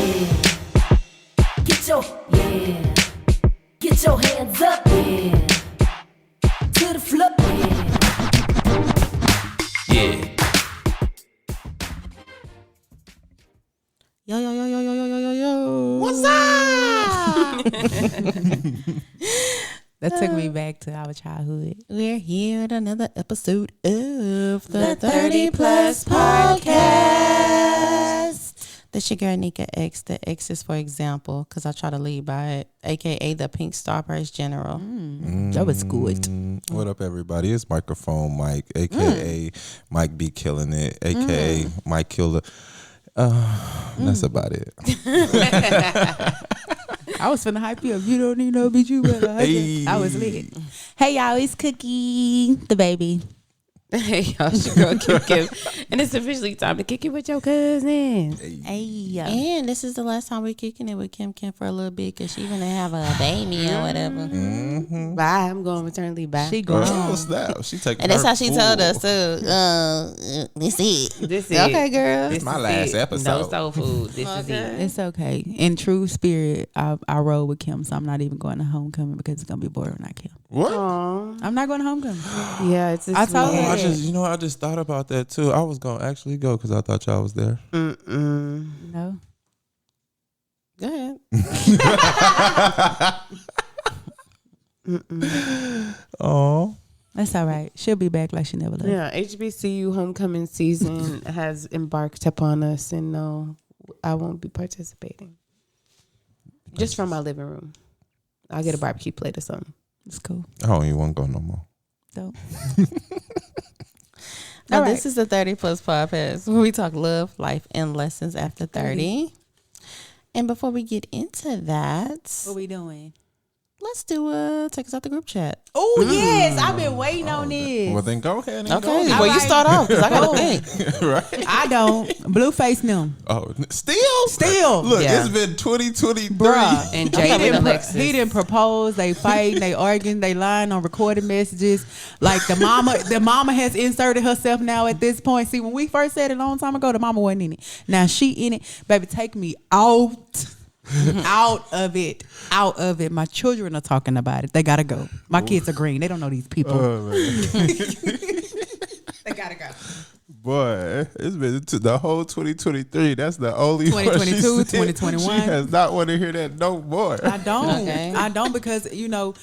Get your hands up, yeah. To the floor, yeah. Yo. What's up? That took me back to our childhood. We're here at another episode of the 30 Plus Podcast. This your girl Nneka X. The X is for example, because I try to lead by it, aka the Pink Star Price General. That was good. What up, everybody? It's Microphone Mike, aka Mike be killing it, aka Mike Killer. That's about it. I was finna hype you up. You don't need no bitch. You better hype Hey. I was lit. Hey y'all, it's Cookie, the baby. Hey y'all, it's your girl Kim, and it's officially time to kick it with your cousins. Hey, and this is the last time we're kicking it with Kim for a little bit because she gonna have a baby or whatever. Bye. I'm going maternity. Bye. She grown, Oh, snap. She taking and that's her how she full. told us too. This it. This is Okay, girl. This My is last it. episode. No soul food. This is it. It's okay. In true spirit, I roll with Kim, so I'm not even going to homecoming because it's gonna be boring when I Kim. What? Aww. I'm not going to homecoming. Yeah, it's. I told her. I just thought about that too. I was gonna actually go because I thought y'all was there. No. Go ahead. Oh, That's all right. She'll be back like she never left. Yeah, HBCU homecoming season has embarked upon us, and no, I won't be participating. Just from my living room, I'll get a barbecue plate or something. It's cool. I don't even want to go no more. So. All This is the 30 Plus Podcast where we talk love, life, and lessons after 30. And before we get into that, What we doing? Let's do take us out the group chat. Oh, yes. I've been waiting on this. Well, then go ahead and Okay, go. well, you right. start off because I got to think. Right? I don't. Blueface them. Oh, still. Look, Yeah. it's been 2023. Bruh. And Jada and Alexis. He didn't propose. They fighting. They arguing. They lying on recorded messages. Like the mama has inserted herself now at this point. See, when we first said it a long time ago, the mama wasn't in it. Now she in it. Baby, take me out. Out of it. My children are talking about it. They gotta go. My kids are green. They don't know these people. They gotta go. Boy, it's been the whole 2023. That's the only 2022, one she said. 2021. She has not want to hear that no more. I don't. Okay. I don't because look,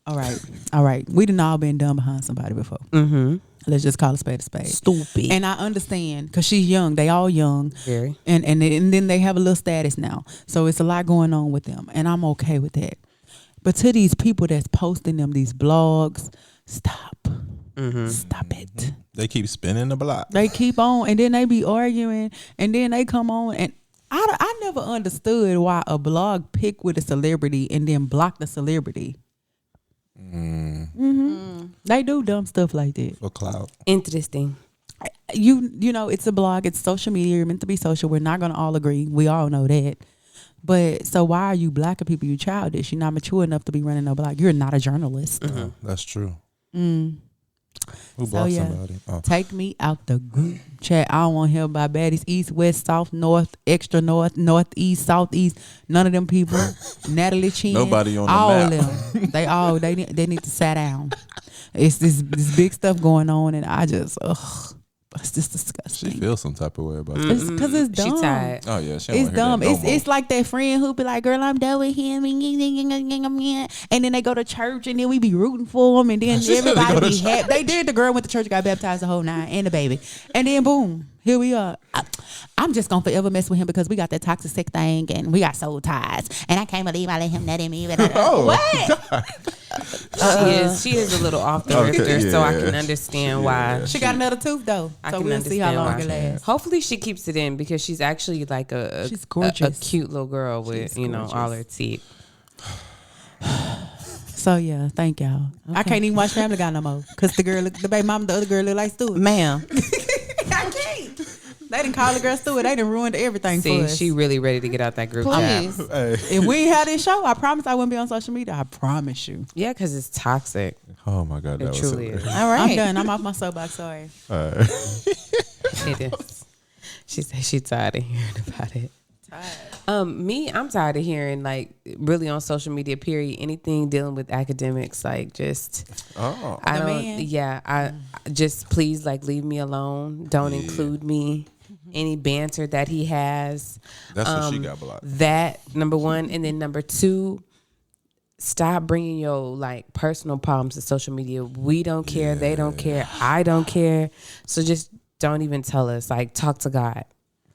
all right. We done all been done behind somebody before. Mm-hmm. Let's just call a spade a spade. Stupid. And I understand because she's young. They all young. Very. And then they have a little status now. So it's a lot going on with them. And I'm okay with that. But to these people that's posting them these blogs, stop. Mm-hmm. Stop it. They keep spinning the block. They keep on and then they be arguing and then they come on and I never understood why a blog pick with a celebrity and then block the celebrity. They do dumb stuff like that. For clout. Interesting. You know, it's a blog, it's social media, you're meant to be social. We're not gonna all agree. We all know that. But so why are you blocking people? You childish. You're not mature enough to be running a blog. You're not a journalist. That's true. Who So, blocked yeah. somebody? Oh. Take me out the group chat. I don't want to hear about baddies east, west, south, north, extra north, northeast, southeast. None of them people. Natalie Chin. Nobody on the all map. Them. They need to sit down. It's this big stuff going on, and I just it's just She disgusting. feels some type of way about that. It's because it's dumb. She tired. Oh yeah, she don't It's wanna hear dumb. that no It's more. it's like that friend who be like, "Girl, I'm done with him," and then they go to church, and then we be rooting for them, and then She said they go everybody to be happy. They did. The girl went to church, got baptized, the whole nine, and the baby, and then boom, here we are. I'm just gonna forever mess with him because we got that toxic sick thing, and we got soul ties, and I can't believe I let him nut in me. Oh, What? She is a little off the rifter, so I can understand why. She got another tooth though, I so can we'll see how understand long why. it lasts. Hopefully she keeps it in because she's actually like She's a gorgeous. cute little girl with She's all her teeth. So yeah, thank y'all. I can't even watch Family Guy no more because the baby mama, the other girl look like Stuart. Ma'am. I can't. They didn't call the girl Stuart. They done ruined everything for See, us. she really ready to get out that group chat. Please. If we ain't had this show, I promise I wouldn't be on social media. I promise you. Yeah, because it's toxic. Oh my God, that It was truly hilarious. is. All right. I'm done. I'm off my soapbox. Sorry. It is. She said she's tired of hearing about it. I'm tired of hearing like really on social media, period, anything dealing with academics, like just I just please like leave me alone. Don't include me. Any banter that he has. That's what she got blocked. That number one, and then number two, stop bringing your like personal problems to social media. We don't care. They don't care. I don't care. So just don't even tell us. Like talk to God.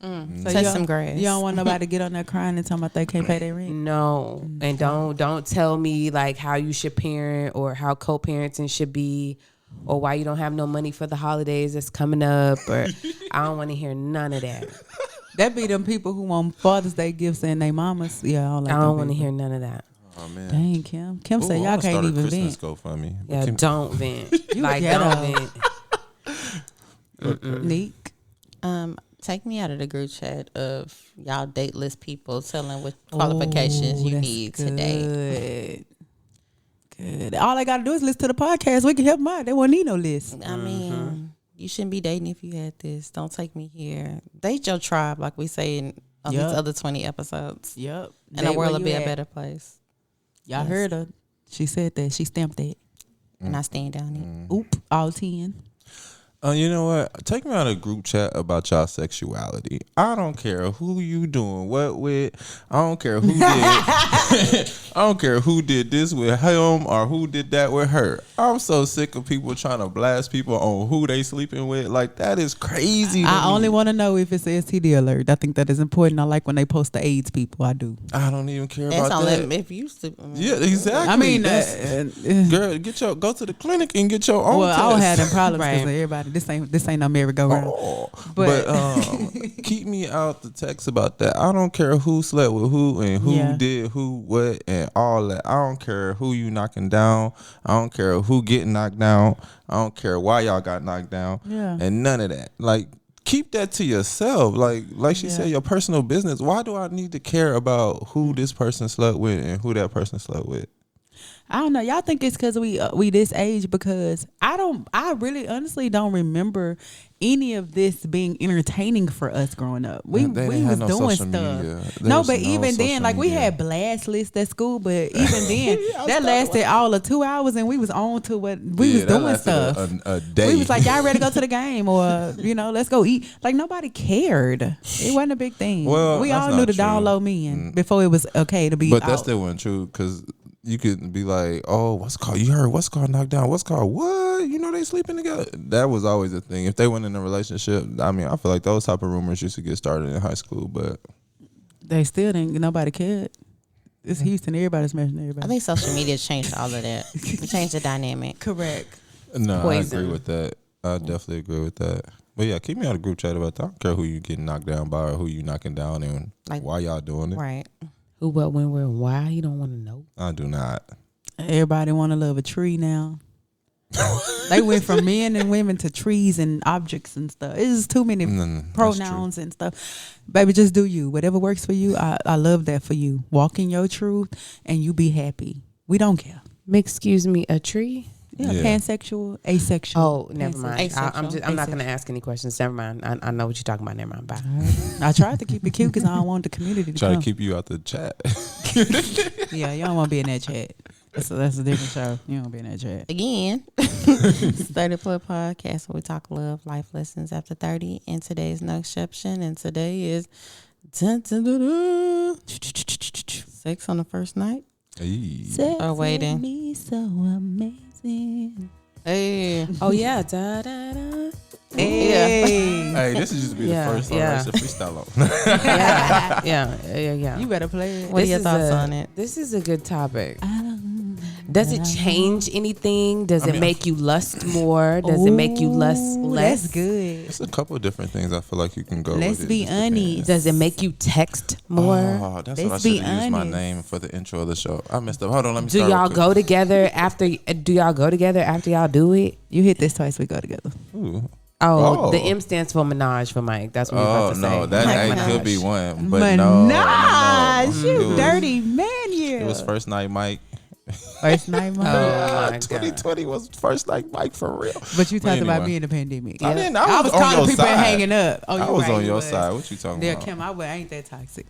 So Touch some grass. You don't want nobody to get on there crying and talking about they can't pay their rent. No, and don't tell me like how you should parent or how co-parenting should be, or why you don't have no money for the holidays that's coming up. Or I don't want to hear none of that. That be them people who want Father's Day gifts and they mamas. Yeah, I don't want to hear none of that. Oh man. Dang, Kim. Kim said y'all can't even vent. GoFundMe. Yeah, don't vent. Like ghetto. don't vent. Neek. Take me out of the group chat of y'all dateless people telling what qualifications you that's need today. Good. All I gotta do is listen to the podcast. We can help them out. They won't need no list. I mean, you shouldn't be dating if you had this. Don't take me here. Date your tribe, like we say in these other 20 episodes. Yep. And the world will be a better place. Y'all heard her. She said that. She stamped that. And I stand down it. Oop. All 10. You know what? Take me out of a group chat about y'all sexuality. I don't care who you doing what with. I don't care who did. I don't care who did this with him or who did that with her. I'm so sick of people trying to blast people on who they sleeping with. Like that is crazy. I only want to know if it's an STD alert. I think that is important. I like when they post the AIDS people. I do. I don't even care That's about on that. if you sleep. Yeah, exactly. I mean, girl, go to the clinic and get your own. well, test. I don't have them problems because Right. everybody. This ain't no merry-go-round. But keep me out the text about that. I don't care who slept with who and who did who what and all that. I don't care who you knocking down. I don't care who getting knocked down. I don't care why y'all got knocked down. Yeah. And none of that. Like keep that to yourself. Like she said, your personal business. Why do I need to care about who this person slept with and who that person slept with? I don't know. Y'all think it's because we this age? Because I really honestly don't remember any of this being entertaining for us growing up. We was doing stuff. No, but even then, like we had blast lists at school, but even then, that lasted all of 2 hours, and we was on to what we was doing stuff. A day. We was like, y'all ready to go to the game, or let's go eat. Like nobody cared. It wasn't a big thing. Well, we all knew to download me, and before it was okay to be. But out. that still wasn't true because you could be like, oh, you heard what's called knocked down? What's called what? They sleeping together. That was always a thing. If they went in a relationship, I mean, I feel like those type of rumors used to get started in high school, but they still didn't. Nobody cared. It's Houston. Everybody's smashing everybody. I think social media changed all of that. It changed the dynamic. Correct. no, Poison. I agree with that. I definitely agree with that. But yeah, keep me out of group chat about that. I don't care who you getting knocked down by or who you knocking down and Like- why y'all doing it. Right. Who, what, when, where, and why? You don't want to know. I do not. Everybody want to love a tree now. They went from men and women to trees and objects and stuff. It's just too many That's pronouns and stuff. Baby, just do you. Whatever works for you, I love that for you. Walk in your truth and you be happy. We don't care. Excuse me, a tree? Yeah, Yeah. pansexual, asexual. Oh, never mind. Asexual. I'm not going to ask any questions. Never mind. I know what you're talking about. Never mind. Bye. I tried to keep it cute because I don't want the community to Try come. to keep you out the chat. Yeah, you don't want to be in that chat. That's a different show. You don't want to be in that chat. Again, it's 30 Plus Podcast where we talk love, life lessons after 30. And today is no exception. And today is sex on the first night. Hey. Sex Or waiting. with me so amazing. Hey. Oh, yeah. Da, da, da. Hey. Hey, this is just be Yeah, the first one. yeah. Right? It's a freestyle on. Yeah. You better play it. What are your This is thoughts on it? This is a good topic. I don't Does it change anything? Does it make you lust more? Does it make you lust less? That's good. It's a couple of different things I feel like you can go Let's with. It be just depends. honest. Does it make you text more? Oh, that's what I Let's should be have used my honest. name for the intro of the show. I messed up. Hold on, let me Do start. y'all real go together after? Do y'all go together after y'all do it? You hit this twice, we go together. quick. Ooh. Oh, the M stands for menage for Mike. That's what you're Oh about to say. no, that Like could be Minaj. one, but no, Menage, no. you It was- dirty man, you. It was first night, Mike. First night Mike. Oh my god. 2020 was first night Mike for real. But you But talked about anyway. me in the pandemic. I didn't. I was on calling your people and side. hanging up. Oh, I was on your side. What you talking Yeah, about? Kim, I ain't that toxic.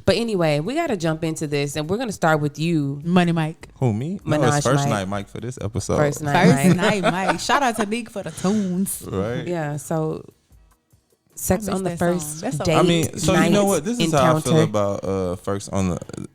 But anyway, we got to jump into this, and we're going to start with you. Money Mike. Who, me? No, Minaj it's first Mike. night Mike for this episode. First night, First Mike. night Mike. Shout out to Nick for the tunes. Right? Yeah. So, sex I on the missed that first song. That's so- date. I mean, so you know what? This is how I feel encounter. about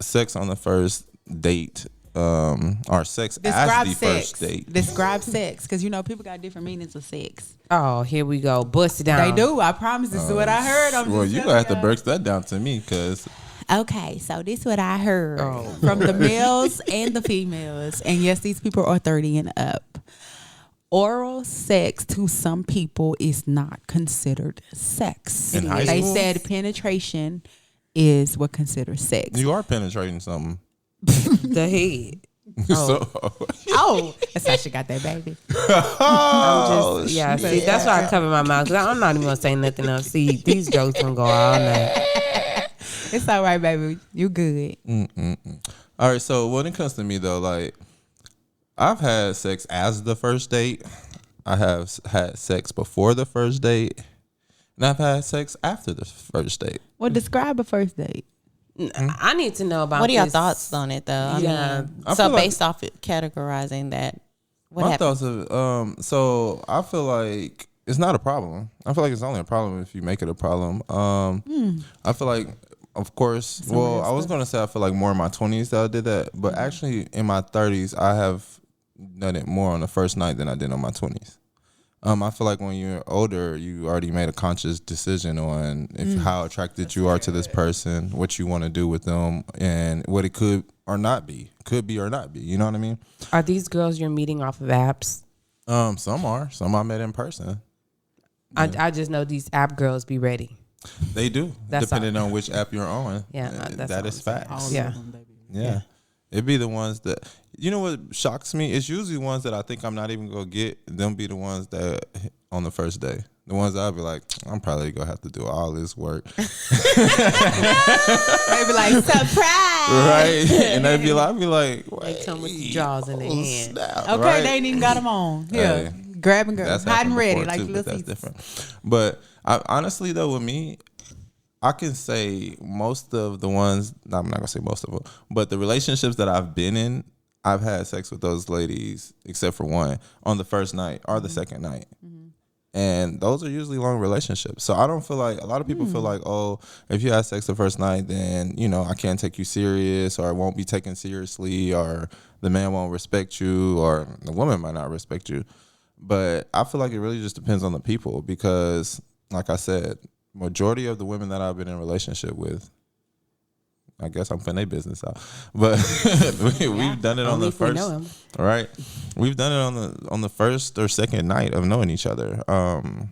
sex on the first date. Or sex Describe as the sex. first date. Describe sex, because you know people got different meanings of sex. Oh, here we go. Bust it down. They do. I promise. This is what I heard. Well, you gonna have to break that down to me, cause Okay, so this is what I heard Oh. from the males and the females. And yes, these people are 30 and up. Oral sex to some people is not considered sex. In high They school? said penetration is what considered sex. you are penetrating something. The head. So, Oh, that's how she got that baby. oh, Yeah, shit. see, that's why I cover my mouth, because I'm not even going to say nothing else. See, these jokes going to go all night. It's all right, baby. You good. All right. So when it comes to me though, like I've had sex as the first date. I have had sex before the first date, and I've had sex after the first date. Well, describe a first date. I need to know about What are your this. thoughts on it, though? I Yeah. mean, I so feel like- based off it, categorizing that, what My happened? thoughts of so I feel like it's not a problem. I feel like it's only a problem if you make it a problem. I feel like, of course, well, I was gonna say I feel like more in my 20s that I did that, but actually in my 30s I have done it more on the first night than I did on my 20s. I feel like when you're older, you already made a conscious decision on how attracted you are to this person, what you want to do with them, and what it could or not be. Could be or not be. You know what I mean? Are these girls you're meeting off of apps? Some are. Some I met in person. I just know these app girls be ready. They do, That's depending on which app you're on. Yeah, that's that all is I'm saying. facts. Yeah. Yeah. It'd be the ones that, you know what shocks me? It's usually ones that I think I'm not even going to get. Them be the ones that on the first day. The ones that I'll be like, I'm probably going to have to do all this work. They be like, surprise. Right? And they'd be like, I'd be like, They come with the jaws in their hand. snap, Okay, right? they ain't even got them on. Yeah. Hey, Grab and go. That's Hot and happened ready. before Like too, but little that's seats. different. But I, honestly, though, with me, I can say most of the ones, no, I'm not going to say most of them, but the relationships that I've been in, I've had sex with those ladies, except for one, on the first night or the second night. And those are usually long relationships. So I don't feel like, a lot of people feel like, oh, if you had sex the first night, then, you know, I can't take you serious, or it won't be taken seriously, or the man won't respect you, or the woman might not respect you. But I feel like it really just depends on the people, because, like I said, majority of the women that I've been in a relationship with, I guess I'm putting their business out, but we've done it on Only the if we know first, 'em. right? We've done it on the first or second night of knowing each other.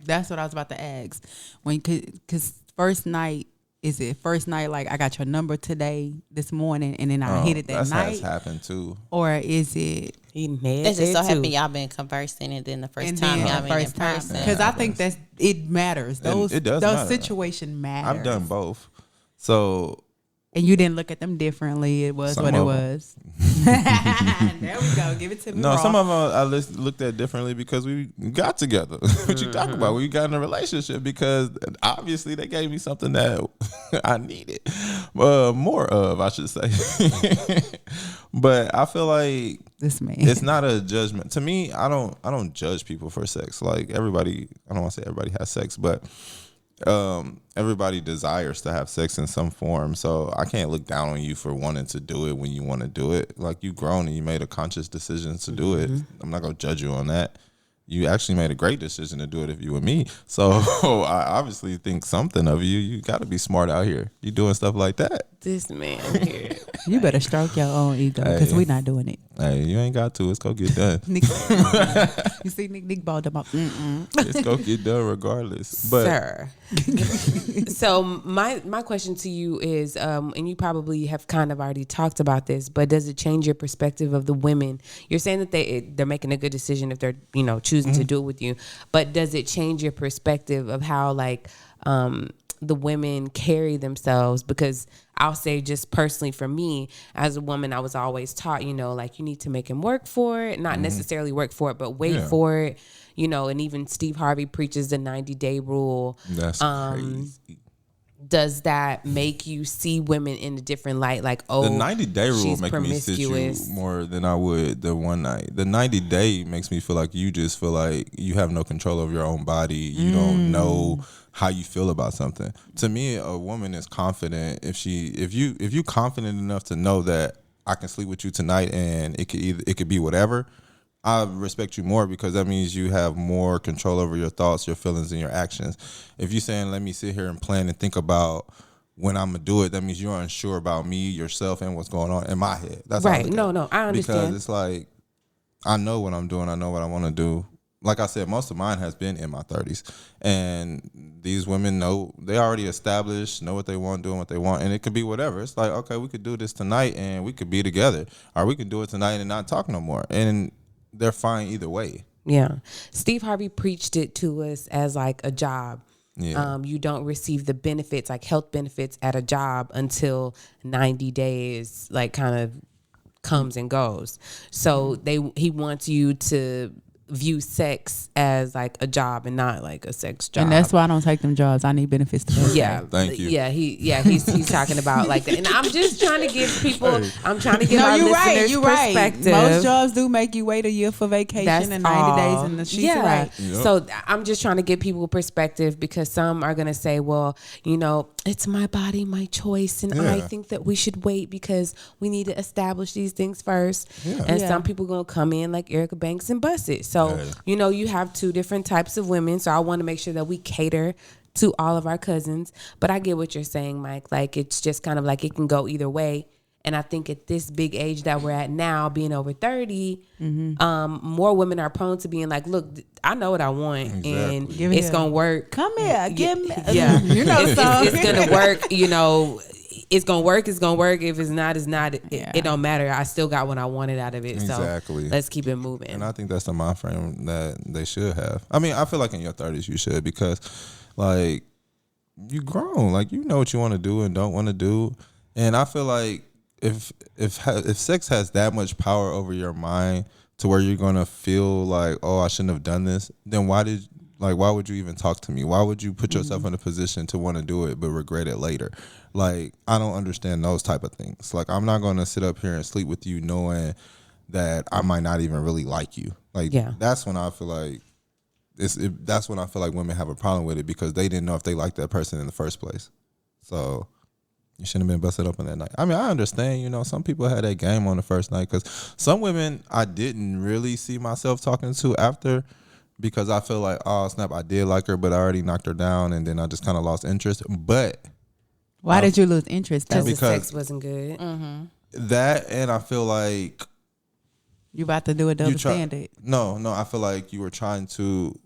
That's what I was about to ask. Because first night, is it first night like I got your number today, this morning, and then I hit it that that's night? has happened too. Or is it Eating head. It's just so too. happy y'all been conversing, and then the first and time then y'all the been in first time? person. Because I think it matters. Those it does those matter. situations matter. I've done both. So And you didn't look at them differently. It was Some what it of 'em. was. There we go. Give it to me. no, raw. some of them I looked at differently because we got together. What you talking about? We got in a relationship because obviously they gave me something that I needed more of, I should say. But I feel like This man. it's not a judgment. To me, I don't judge people for sex. Like everybody, I don't want to say everybody has sex, but everybody desires to have sex in some form. So I can't look down on you for wanting to do it when you want to do it. Like you grown and you made a conscious decision to do it. I'm not gonna judge you on that. You actually made a great decision to do it if you were me. So I obviously think something of you. You got to be smart out here. You doing stuff like that. This man here. You better stroke your own ego because Hey. we're not doing it. Hey, you ain't got to. It's gonna get done. Nick, you see Nick balled up. It's gonna get done regardless. But Sir. So my question to you is, and you probably have kind of already talked about this, but does it change your perspective of the women? You're saying that they're making a good decision if they're choosing to do it with you, but does it change your perspective of how the women carry themselves, because I'll say just personally for me as a woman, I was always taught, you know, like you need to make him work for it, not necessarily work for it, but wait for it, you know, and even Steve Harvey preaches the 90-day rule. That's crazy. Does that make you see women in a different light? Like, oh, the 90-day rule she's makes me sit you promiscuous more than I would the one night. The 90-day makes me feel like you just feel like you have no control over your own body. You don't know how you feel about something. To me, a woman is confident if you confident enough to know that I can sleep with you tonight and it could be whatever. I respect you more because that means you have more control over your thoughts, your feelings, and your actions. If you're saying, let me sit here and plan and think about when I'm going to do it, that means you're unsure about me, yourself, and what's going on in my head. That's right. No, I understand. Because it's like, I know what I'm doing. I know what I want to do. Like I said, most of mine has been in my 30s. And these women know, they already established, know what they want, doing what they want. And it could be whatever. It's like, okay, we could do this tonight and we could be together. Or we could do it tonight and not talk no more. And they're fine either way. Yeah. Steve Harvey preached it to us as like a job. Yeah. You don't receive the benefits, like health benefits at a job until 90 days, like kind of comes and goes. So he wants you to view sex as like a job and not like a sex job. And that's why I don't take them jobs. I need benefits to pay. Yeah. Thank you. Yeah, he's talking about like that. And I'm just trying to give people, I'm trying to give our you're listeners right. perspective. Most jobs do make you wait a year for vacation That's and 90 days in the sheets. Yeah. Right. Yep. So I'm just trying to give people perspective, because some are going to say, well, you know, it's my body, my choice. And I think that we should wait because we need to establish these things first. Yeah. And some people going to come in like Erica Banks and bust it. So, you know, you have two different types of women. So I want to make sure that we cater to all of our cousins. But I get what you're saying, Mike. Like, it's just kind of like it can go either way. And I think at this big age that we're at now, being over 30, more women are prone to being like, look, I know what I want, and it's going to work. Come here. Give me. Yeah. You know it's going to work, you know. It's gonna work. It's gonna work. If it's not, it's not. It don't matter. I still got what I wanted out of it. Exactly. So let's keep it moving. And I think that's the mind frame that they should have. I mean, I feel like in your 30s you should, because like you grown, like you know what you want to do and don't want to do. And I feel like if sex has that much power over your mind to where you're gonna feel like, oh, I shouldn't have done this, then why would you even talk to me? Why would you put yourself in a position to want to do it but regret it later? Like, I don't understand those type of things. Like, I'm not going to sit up here and sleep with you knowing that I might not even really like you. Like, that's when I feel like that's when I feel like women have a problem with it, because they didn't know if they liked that person in the first place. So you shouldn't have been busted up on that night. I mean, I understand, you know, some people had that game on the first night, because some women I didn't really see myself talking to after, because I feel like, oh, snap, I did like her, but I already knocked her down, and then I just kind of lost interest. But why did you lose interest? Because the sex wasn't good. That, and I feel like you about to do a double standard. No, I feel like you were trying to.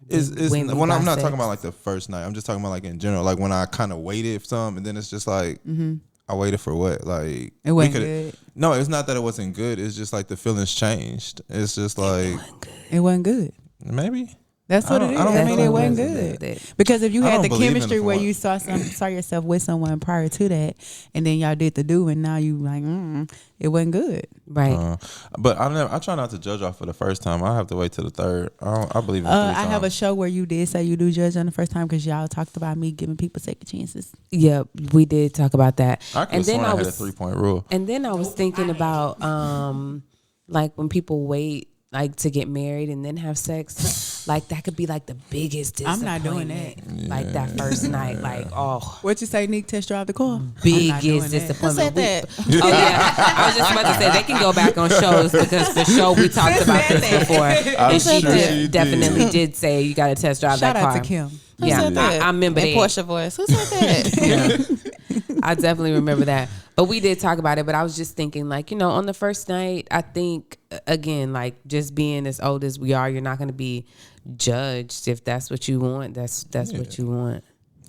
When I'm not talking about like the first night, I'm just talking about like in general. Like when I kind of waited for some, and then it's just like, I waited for what? Like it wasn't good. No, it's not that it wasn't good. It's just like the feelings changed. It's just like it wasn't good. Maybe. That's what it is. I mean, it wasn't good. Because if you had the chemistry where you saw yourself with someone prior to that, and then y'all did the do, and now you like, it wasn't good. Right. But I try not to judge off for the first time. I have to wait till the third. I believe in 3 times. I have a show where you did say you do judge on the first time, because y'all talked about me giving people second chances. Yeah, we did talk about that. I could have sworn I had a 3-point rule. And then I was thinking about like when people wait like to get married and then have sex, like that could be like the biggest disappointment. I'm not doing that. Like that first night, like what you say, Nick? Test drive the car. Biggest disappointment. Who said that? Oh yeah, I was just about to say they can go back on shows, because for sure we talked about this before, and she definitely did say you got to test drive that car. Shout out to Kim. Who said that? I remember that. Portia voice. Who said that? I definitely remember that. But we did talk about it. But I was just thinking, like, you know, on the first night, I think, again, like, just being as old as we are, you're not going to be judged. If that's what you want, that's what you want.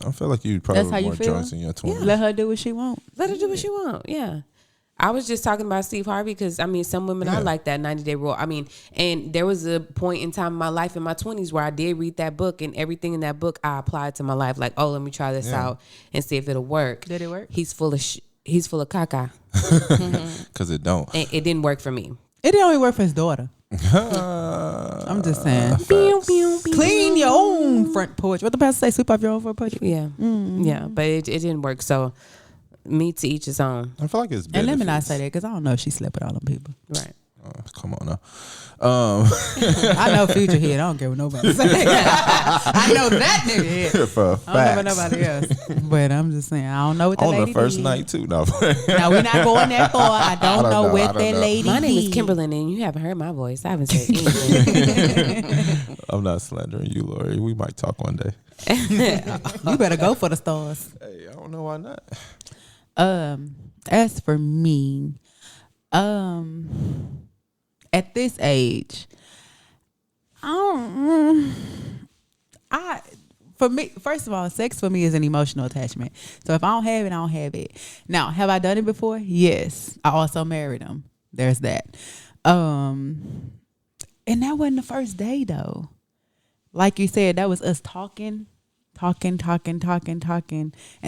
I feel like you probably That's how more you feel? drunk in your 20s. Let her do what she want. Let her do what she want. Yeah. I was just talking about Steve Harvey because, I mean, some women are like that 90-day rule. I mean, and there was a point in time in my life in my 20s where I did read that book, and everything in that book I applied to my life. Like, oh, let me try this out and see if it'll work. Did it work? He's full of caca. Because it don't. And it didn't work for me. It didn't only work for his daughter. I'm just saying. Clean your own front porch. What the pastor say? Sweep up your own front porch. Yeah. Yeah, but it didn't work. So, me to each his own. I feel like it's benefits. And let me not say that because I don't know if she slept with all them people. Right. Come on now. I know Future Head. I don't care what nobody say. I know that nigga head. For I don't know about nobody else. But I'm just saying, I don't know what that on lady the first did. night too. No, No, we're not going that far. I don't know what that lady My name is did. Kimberlyn, and you haven't heard my voice. I haven't said anything. I'm not slandering you, Lori. We might talk one day. You better go for the stars. Hey, I don't know why not. As for me, at this age, for me, first of all, sex for me is an emotional attachment. So if I don't have it, I don't have it. Now, have I done it before? Yes. I also married him. There's that. And that wasn't the first day though. Like you said, that was us talking, and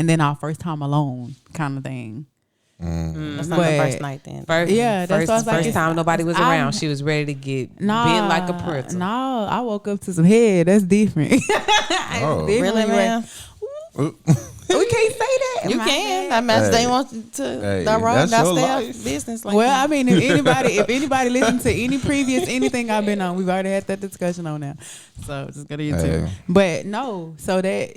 then our first time alone kind of thing. That's not the first night then. First time nobody was around. She was ready to get bent like a pretzel. No, I woke up to some head. That's different. Really, man? We can't say that. You can. I mean, they want to. The wrong that's your stay out life. business. Like Well, that. I mean, if anybody listens to any previous anything I've been on, we've already had that discussion on now. So just gonna get to it. But no, so that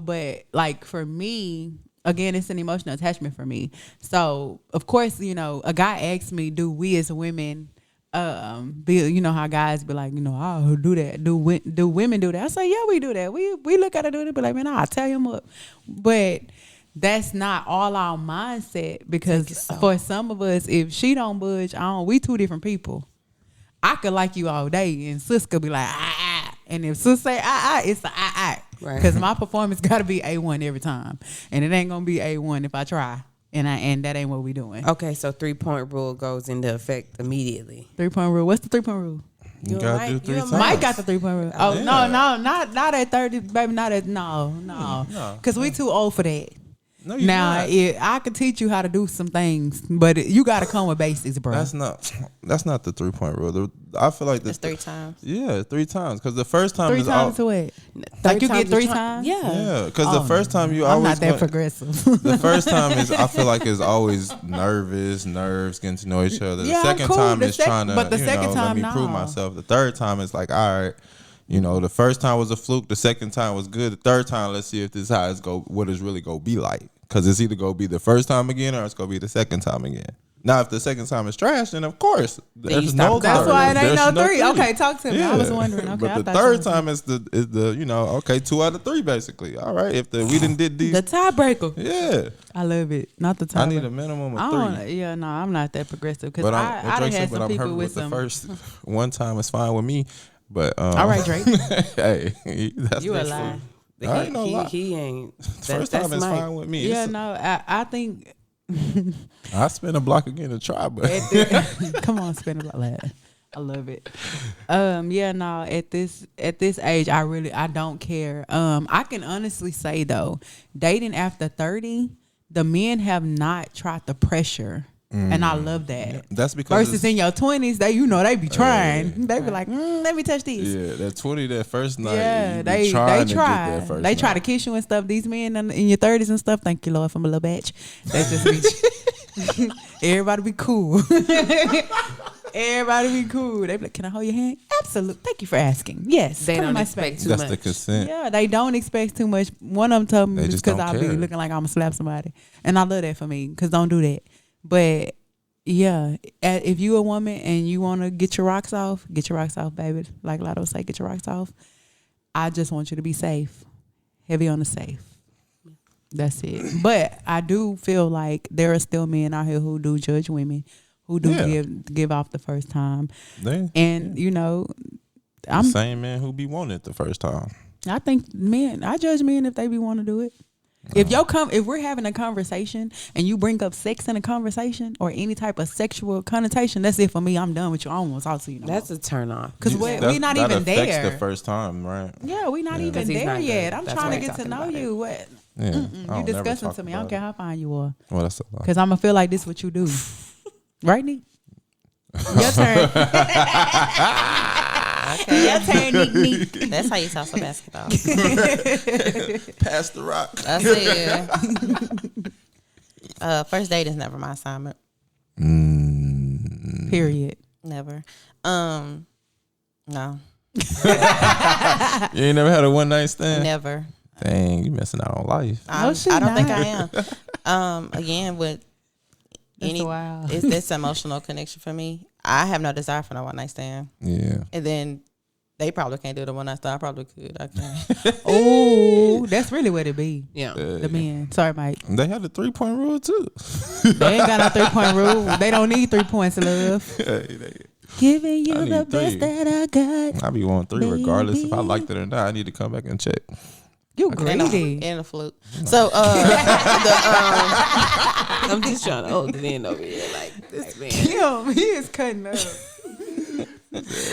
but like for me, again, it's an emotional attachment for me. So of course, a guy asked me, do we as women how guys be like, I'll do that. Do women do that? I say, yeah, we do that. We look at it doing it, but like, man, I'll tell him up. But that's not all our mindset, because for some of us, if she don't budge, we two different people. I could like you all day, and sis could be like, and if sis say it's the Right. because my performance got to be A1 every time, and it ain't gonna be A1 if I try. And that ain't what we doing. Okay, so 3-point rule goes into effect immediately. 3-point rule. What's the 3-point rule? You gotta do 3 times. Mike got the 3-point rule. Oh no, not at 30, baby. Not at no. Because we too old for that. No, you're Now, not. I could teach you how to do some things, but you got to come with basics, bro. That's not the 3-point rule. I feel like it's 3 times. Yeah, 3 times. Because the first time 3 is times to what? Like you get 3 times? Yeah. Yeah, because the first time you I'm always not that progressive. The first time is, I feel like, is always nerves, getting to know each other. Yeah, The second cool. time The is sec- trying to, but the second let time, me no. prove myself. The third time is like, all right, the first time was a fluke. The second time was good. The third time, let's see if this how it's what it's really gonna be like. Because it's either gonna be the first time again or it's gonna be the second time again. Now, if the second time is trash, then of course there's no. That's why it ain't There's no 3. Okay, talk to me. I was wondering. Okay, but the third time is the 2 out of 3 basically. All right, if we didn't did these, the tiebreaker. yeah, I love it. Not the tiebreaker. I need a minimum of 3. Yeah, no, I'm not that progressive, because But I done had some people with the some. first one time is fine with me. But All right, Drake. hey, that's You a different. lie. I ain't no lie. He ain't. First time is fine with me. Yeah, no, I think. I spin a block again to try, but Come on, spin about that. I love it. Yeah, no, at this age, I don't care. I can honestly say though, dating after 30, the men have not tried the pressure. And I love that. that's because Versus in your 20s, they be trying. They be like, let me touch this. yeah, that 20, that first night, Yeah, you be they trying to get try. that first They try to night. kiss you and stuff. These men in your 30s and stuff. Thank you, Lord, for my little batch. That's just me. Everybody be cool. Everybody be cool. They be like, can I hold your hand? Absolutely. Thank you for asking. Yes. They come in don't my expect space. too That's much. the consent. Yeah, they don't expect too much. One of them told me They it's just because don't I'll be care. looking like I'm going to slap somebody. And I love that for me, because don't do that. But yeah, if you a woman and you want to get your rocks off, baby. Like Lotto say, get your rocks off. I just want you to be safe. Heavy on the safe. That's it. But I do feel like there are still men out here who do judge women, who do give off the first time. And I'm The same man who be wanting it the first time. I think I judge men if they be want to do it. If we're having a conversation and you bring up sex in a conversation or any type of sexual connotation, that's it for me. I'm done with you. I don't want to talk to you. That's a turn off. Because we're not even there. That affects the first time, right? Yeah, we're not even there yet. I'm trying to get to know you. What? Yeah, You disgusting to me. I don't care how fine you are. Well, that's a lie. Because I'm gonna feel like this what you do. Right, Nee? Your turn. Okay. Your turn, Nee. That's how you talk for basketball. Pass the rock. I said, first date is never my assignment. Period. Never. No. You ain't never had a one night stand? Never. Dang, you missing out on life. I don't think I am. Again, with it's emotional connection for me. I have no desire for no one night stand. Yeah. And then they probably can't do the one night stand. I probably could. I can. Oh, that's really what it be. Yeah. The men. Sorry, Mike. They had a 3-point rule too. They ain't got no 3-point rule. They don't need 3 points, love. Giving you the best that I got. I be wanting 3 regardless if I liked it or not. I need to come back and check. You greedy. And a flute. So I'm just trying to hold it in over here. Like, this man. He is cutting up.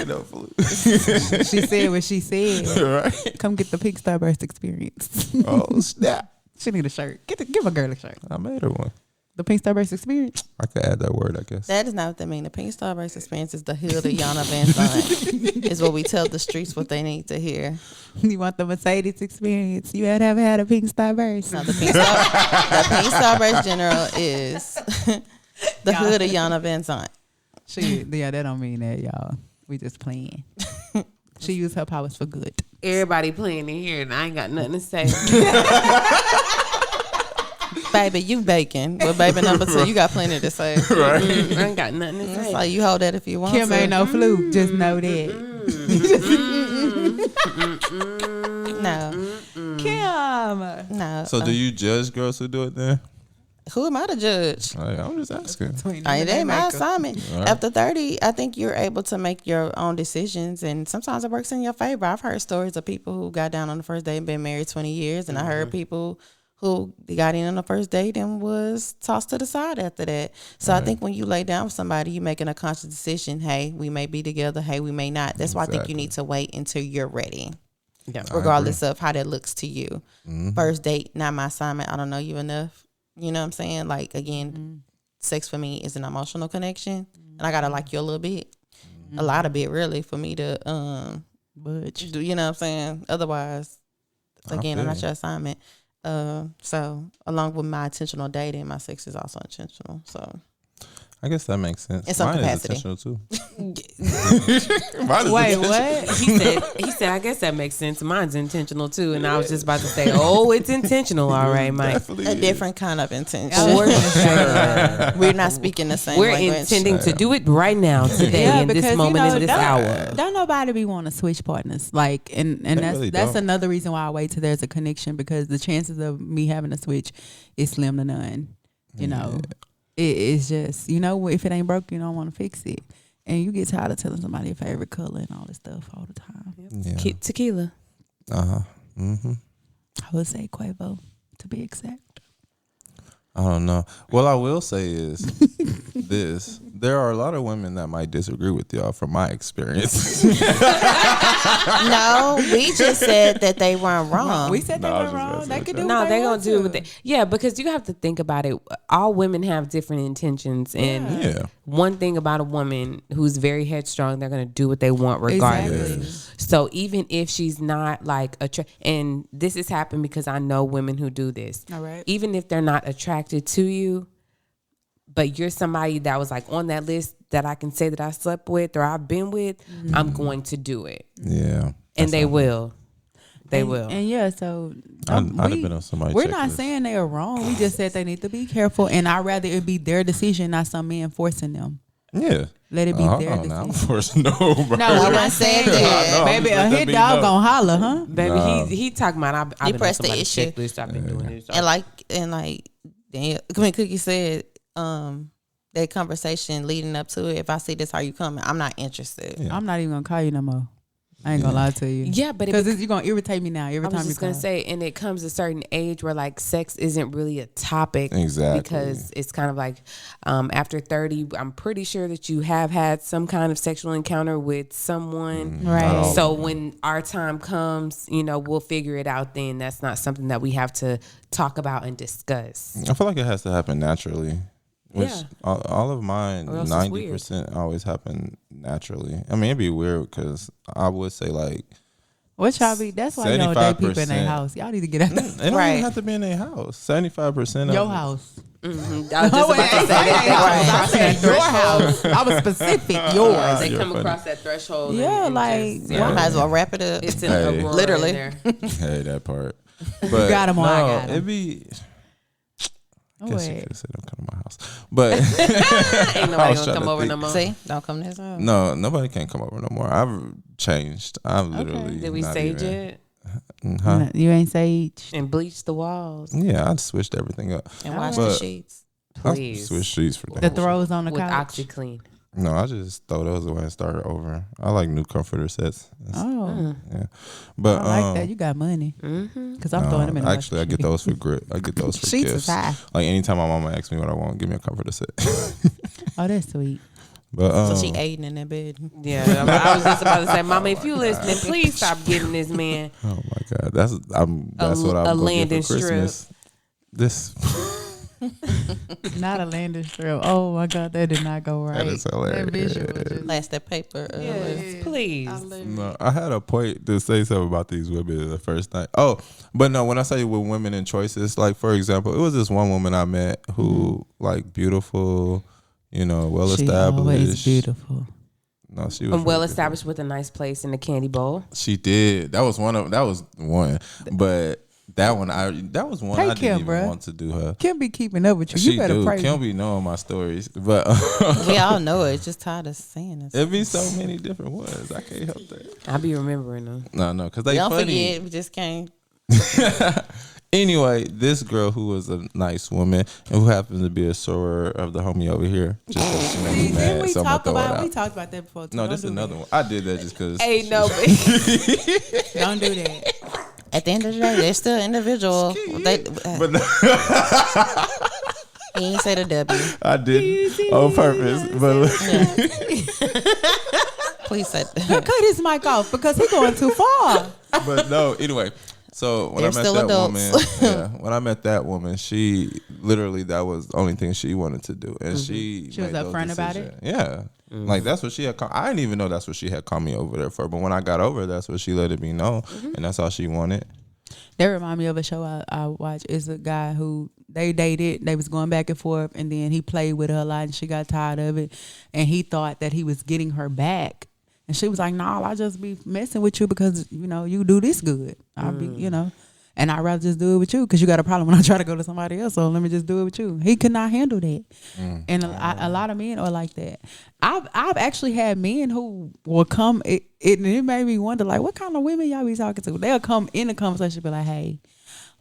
No flute. She said what she said. Right. Come get the pink starburst experience. Oh, snap. She need a shirt. Give a girl a shirt. I made her one. The pink starburst experience. I could add that word, I guess. that is not what they mean. The Pink Starburst experience is the hood of Yana Van Zant. Is what we tell the streets what they need to hear. You want the Mercedes experience? You had a pink starburst. No, the Pink Starburst General is the hood of Yana Van Zant. Yeah, that don't mean that, y'all. We just playing. She used her powers for good. Everybody playing in here, and I ain't got nothing to say. Baby, you baking. But baby number 2, you got plenty to say. Right. I ain't got nothing to say. It's like you hold that if you want Kim to. ain't no fluke. Just know that. No. Kim. No. So do you judge girls who do it then? Who am I to judge? I'm just asking. It ain't my assignment. Right. After 30, I think you're able to make your own decisions, and sometimes it works in your favor. I've heard stories of people who got down on the first date and been married 20 years, and I heard people who got in on the first date and was tossed to the side after that. So I think when you lay down with somebody, you're making a conscious decision. Hey, we may be together. Hey, we may not. That's why I think you need to wait until you're ready. Yeah, regardless of how that looks to you. First date, not my assignment. I don't know you enough. You know what I'm saying? Like, again, sex for me is an emotional connection. And I got to like you a little bit. A lot of bit, really, for me to budge. You know what I'm saying? Otherwise, again, I'm not your assignment. So along with my intentional dating, my sex is also intentional. So I guess that makes sense. In some Mine capacity. is intentional too. Wait, what? He said, I guess that makes sense. Mine's intentional too. And I was just about to say, oh, it's intentional. All right, Mike. A different kind of intention. Sure. We're not speaking the same We're language. intending to do it right now, today, in this moment, in this hour. Don't nobody be want to switch partners. Like, and that's really that's don't. another reason why I wait till there's a connection, because the chances of me having to switch is slim to none. You know. It's just, if it ain't broke, you don't want to fix it. And you get tired of telling somebody your favorite color and all this stuff all the time. Yeah. Tequila. Uh-huh. Mm-hmm. I would say Quavo, to be exact. I don't know. What I will say is this. There are a lot of women that might disagree with y'all from my experience. No, we just said that they weren't wrong. We said they were wrong. They could do No, what they're they going want to do it to. with it. Yeah, because you have to think about it. All women have different intentions. And one thing about a woman who's very headstrong, they're going to do what they want regardless. Exactly. So even if she's not like, and this has happened because I know women who do this. All right. Even if they're not attracted to you, but you're somebody that was like on that list that I can say that I slept with or I've been with, I'm going to do it. Yeah. And they will. They will. And yeah, so I'd have been on somebody's we're not checklist. saying they are wrong. We just said they need to be careful. And I'd rather it be their decision, not some man forcing them. Yeah. Let it be their decision. I'm forcing no, bro. No, we're not saying that. No, Baby, a let hit me dog know. gonna holler, huh? Baby, Nah. he talking about I've been on pressed the somebody's issue. checklist. I've been doing this. And like Daniel, Cookie said, that conversation leading up to it, if I see this how you coming, I'm not interested. Yeah. I'm not even gonna call you no more. I ain't gonna lie to you. Yeah, but because you're gonna irritate me now every time you I was just gonna say, and it comes a certain age where like sex isn't really a topic, Exactly, because it's kind of like after 30, I'm pretty sure that you have had some kind of sexual encounter with someone, right? So when our time comes, we'll figure it out. Then that's not something that we have to talk about and discuss. I feel like it has to happen naturally. Which all of mine, 90% always happen naturally. I mean, it'd be weird because I would say like, what y'all be? That's why y'all date people in their house. Y'all need to get out. It don't even have to be in their house. 75% of your house. Mm-hmm. I was just about to say that. I said your house. I was specific. Yours. They come across that threshold. Yeah, and like just, might as well wrap it up. It's in Aurora literally. in there. Hey, that part. But you got them or I got them. It'd be. I guess you Wait. could have said don't come to my house, but Ain't nobody gonna come over no more. See, don't come to his house. no, nobody can come over no more. I've changed. I've literally. Did we not sage even, it Huh? No, you ain't sage. and bleach the walls? Yeah, I switched everything up. And wash But the sheets. Please. I switched sheets for The that. throws on the With couch. OxyClean. No, I just throw those away and start over. I like new comforter sets. Oh, Yeah, but I like that. You got money. Because I'm throwing them in the actually, I get those for grit. I get those for Sheets gifts. is high. Like anytime my mama asks me what I want, give me a comforter set. Oh, that's sweet. But So she aiding in that bed. Yeah, I was just about to say, Mama, if you listening, please stop getting this man oh my god, that's what I'm a gonna landing get for Christmas. This Not a landing strip. Oh my God, that did not go right. That is hilarious. That visual just- Last that paper. Yes, please. no, I had a point to say something about these women the first night. Oh, but no, when I say with women and choices, like for example, it was this one woman I met who like beautiful, well She established. always beautiful. No, she was Well really established with a nice place in the candy bowl. She did. That was one. But that one was one Hey, I Kim, didn't even bruh. want to do her. Kim be keeping up with you. She You better do. pray. Kim be knowing my stories, but We all know it. Just tired of saying it. it be so many different ones. I can't help that. I'll be remembering them. No, because they Don't funny. forget. We just can't. Anyway, this girl who was a nice woman and who happens to be a soror of the homie over here, just 'cause she made me Didn't mad, we so I'm gonna talk throw it about? We out. talked about that before. Too. No, Don't this is do another one. I did that just because. Ain't no. Don't do that. At the end of the day, they're still individual. But no, He ain't say the W. I did on purpose. But Please say Cut his mic off because he's going too far. but no, anyway. So when They're I met still that adults. woman, when I met that woman, she literally that was the only thing she wanted to do, and she She was made those upfront about it? decisions. Yeah, like that's what she had. I didn't even know that's what she had called me over there for. But when I got over, that's what she let me know, and that's all she wanted. That remind me of a show I watched. It's a guy who they dated. They was going back and forth, and then he played with her a lot, and she got tired of it, and he thought that he was getting her back. And she was like, "Nah, I just be messing with you because you do this good. I'll be, and I'd rather just do it with you because you got a problem when I try to go to somebody else. So let me just do it with you." He could not handle that, and a lot of men are like that. I've actually had men who will come. It made me wonder, like, what kind of women y'all be talking to? They'll come in the conversation, be like, "Hey,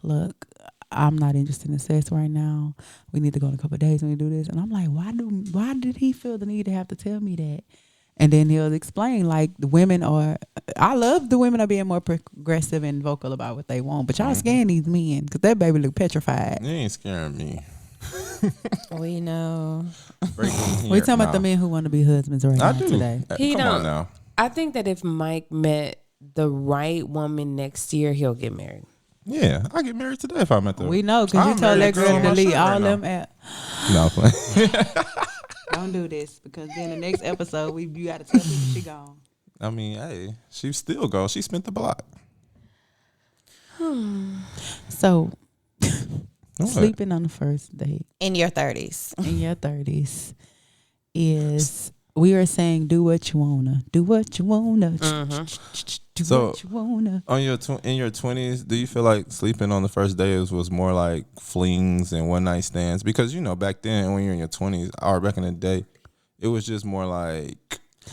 look, I'm not interested in sex right now. We need to go in a couple of days when we do this." And I'm like, why did he feel the need to have to tell me that? And then he'll explain, like, I love the women are being more progressive and vocal about what they want, but y'all scaring these men because that baby look petrified. You ain't scaring me. We know. We talking about the men who want to be husbands right now do today. He Come on don't. now. I think that if Mike met the right woman next year, he'll get married. Yeah, I get married today if I met the. We know because you told that girl to delete all them apps. No, I'm playing. Don't do this because then the next episode you got to tell people she gone. I mean, hey, she's still gone. She spent the block. So What? sleeping on the first date In your 30s. in your 30s is we are saying do what you wanna, do what you wanna, do So- what you wanna. On your in your 20s, do you feel like sleeping on the first day was more like flings and one night stands? Because back then when you're in your 20s or back in the day, it was just more like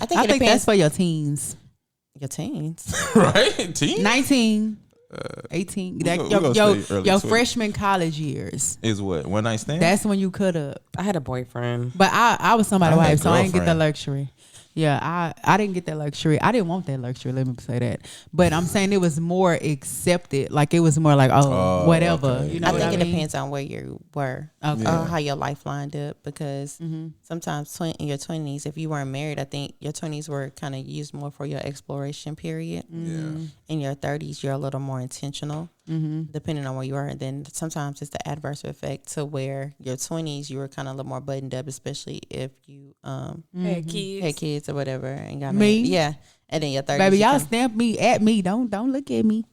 I think I it think depends. that's for your teens. Your teens. right, teen 19, 18, we that, go- we your, gonna your, stay early your 20s. freshman college years. is what one night stand. That's when you could have. I had a boyfriend. But I was somebody's I had wife, so I didn't get the girlfriend. luxury. Yeah, I didn't get that luxury. I didn't want that luxury. Let me say that. But I'm saying it was more accepted. Like it was more like, whatever. Okay. You know, I think what it depends on where you were, Okay. or how your life lined up. Because sometimes in your 20s, if you weren't married, I think your 20s were kind of used more for your exploration period. Yeah. In your 30s, you're a little more intentional, depending on where you are. And then sometimes it's the adverse effect to where your 20s, you were kind of a little more buttoned up, especially if you Had kids. or whatever and got Me? married. Yeah. And then your 30s. Baby, you y'all kinda- stamp me at me. Don't look at me.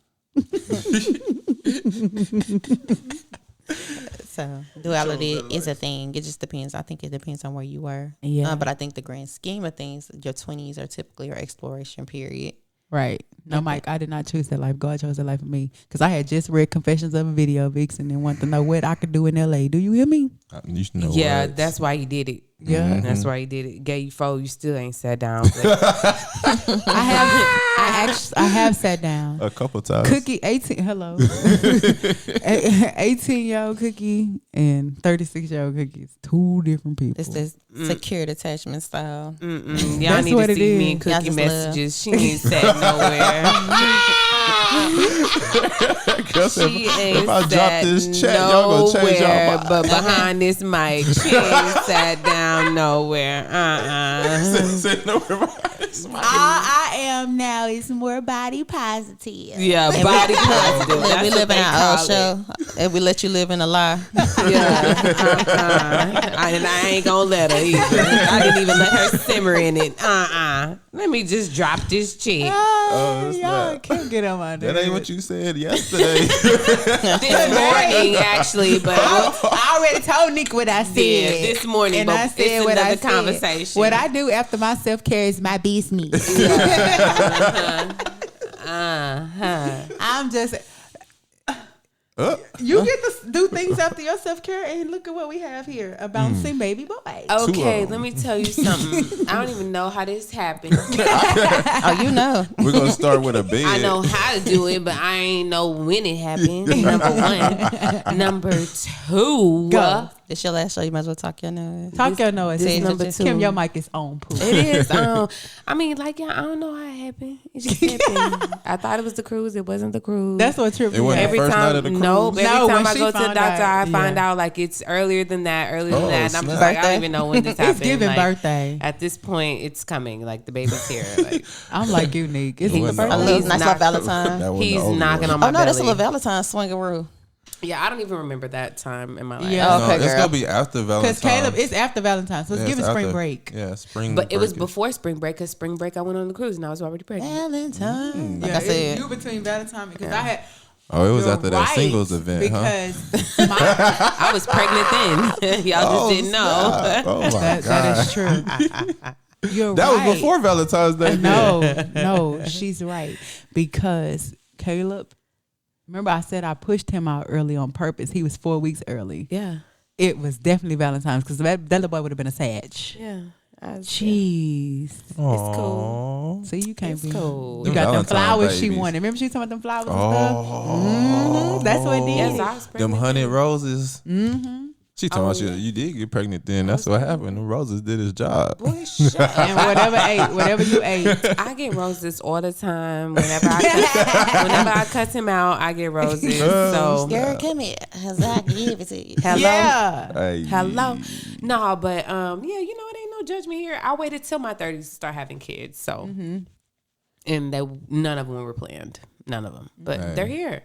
So duality is a thing. It just depends. I think it depends on where you were. Yeah. But I think the grand scheme of things, your 20s are typically your exploration period. Right. No, Mike, I did not choose that life. God chose that life for me. Because I had just read Confessions of a Video Vixen and wanted to know what I could do in LA. Do you hear me? You should know Yeah, words. that's why he did it. Yeah. That's why he did it. Gave you 4, you still ain't sat down. I have sat down. a couple times. Cookie, 18-year-old Cookie and 36-year-old Cookie is two different people. It's this secured attachment style. Y'all That's need what to it see me is. in Y'all Cookie just messages. She ain't sat nowhere. She ain't if I drop sat this chat, y'all gonna change y'all nowhere mind. but behind this mic. She ain't sat down nowhere. Say no more. All I am now is more body positive. Yeah, body positive. We That's live what in they our call old it. show. And we let you live in a lie. Yeah. And I ain't gonna let her either. I didn't even let her simmer in it. Let me just drop this chick. Y'all snap. can't get on my nerves. That ain't what you said yesterday. This morning, actually, but I already told Nick what I said. Yeah, this morning, and but I said it's what I another said. conversation. What I do after my self-care is my business. I'm just. You get to do things after your self-care, and look at what we have here, a bouncing baby boy. Okay, let me tell you something. I don't even know how this happened. Oh, you know. We're gonna start with a bed. I know how to do it, but I ain't know when it happened. Number 1. Number 2. Go. This your last show. You might as well talk your nose. Talk your noise. this This number number 2. Kim, your mic is on. Pooh. It is. I mean, like, yeah, I don't know how it happened. It just happened. I thought it was the cruise. It wasn't the cruise. That's what tripped It me wasn't out. the first night of the cruise? Nope. Every No, time when I she go to the found doctor, out, I find yeah. out like it's earlier than that, Oh, I'm just snap. like, I Birthday? don't even know when this happened. It's giving Like, birthday. At this point, it's coming. Like the baby's here. Like I'm like you, Nick. It's It the wasn't birthday. A the little He's nice not- little Valentine. That wasn't he's the only knocking one. on my Oh no, belly. that's a little Valentine swingaroo. Yeah, I don't even remember that time in my life. Yeah. No, Okay, it's girl. gonna be after Valentine's. Because Caleb, it's after Valentine's, so it's Yeah, giving it's spring after- break. Yeah, spring. But it was break. before spring break, because spring break I went on the cruise and I was already pregnant. Valentine. Like Yeah, I said. you between Valentine's because I had. Oh, it was you're after that right, singles event, huh? because my, I was pregnant then. Y'all just didn't know. snap. Oh my that god, is true. You're that right. was before Valentine's Day. No, she's right because Caleb. Remember, I said I pushed him out early on purpose. He was 4 weeks early. Yeah. It was definitely Valentine's because that little boy would have been a Sag. Yeah. Jeez. It's cool. See, you can't It's be. cool. You got them Valentine flowers she babies. wanted. Remember she was talking about them flowers and Oh, stuff? That's what it Yes, is. I was them pregnant. honey roses. She talking about yeah. you did get pregnant then. That's what happened. The roses did his job. Boy, shut up. And whatever you ate. I get roses all the time. Whenever I cut him out, I get roses. So Girl, come here. I give it to you. hello. Yeah. Hey. Hello. No, but yeah, you know, it ain't no judgment here. I waited till my 30s to start having kids. So and none of them were planned. None of them. But Hey. they're here.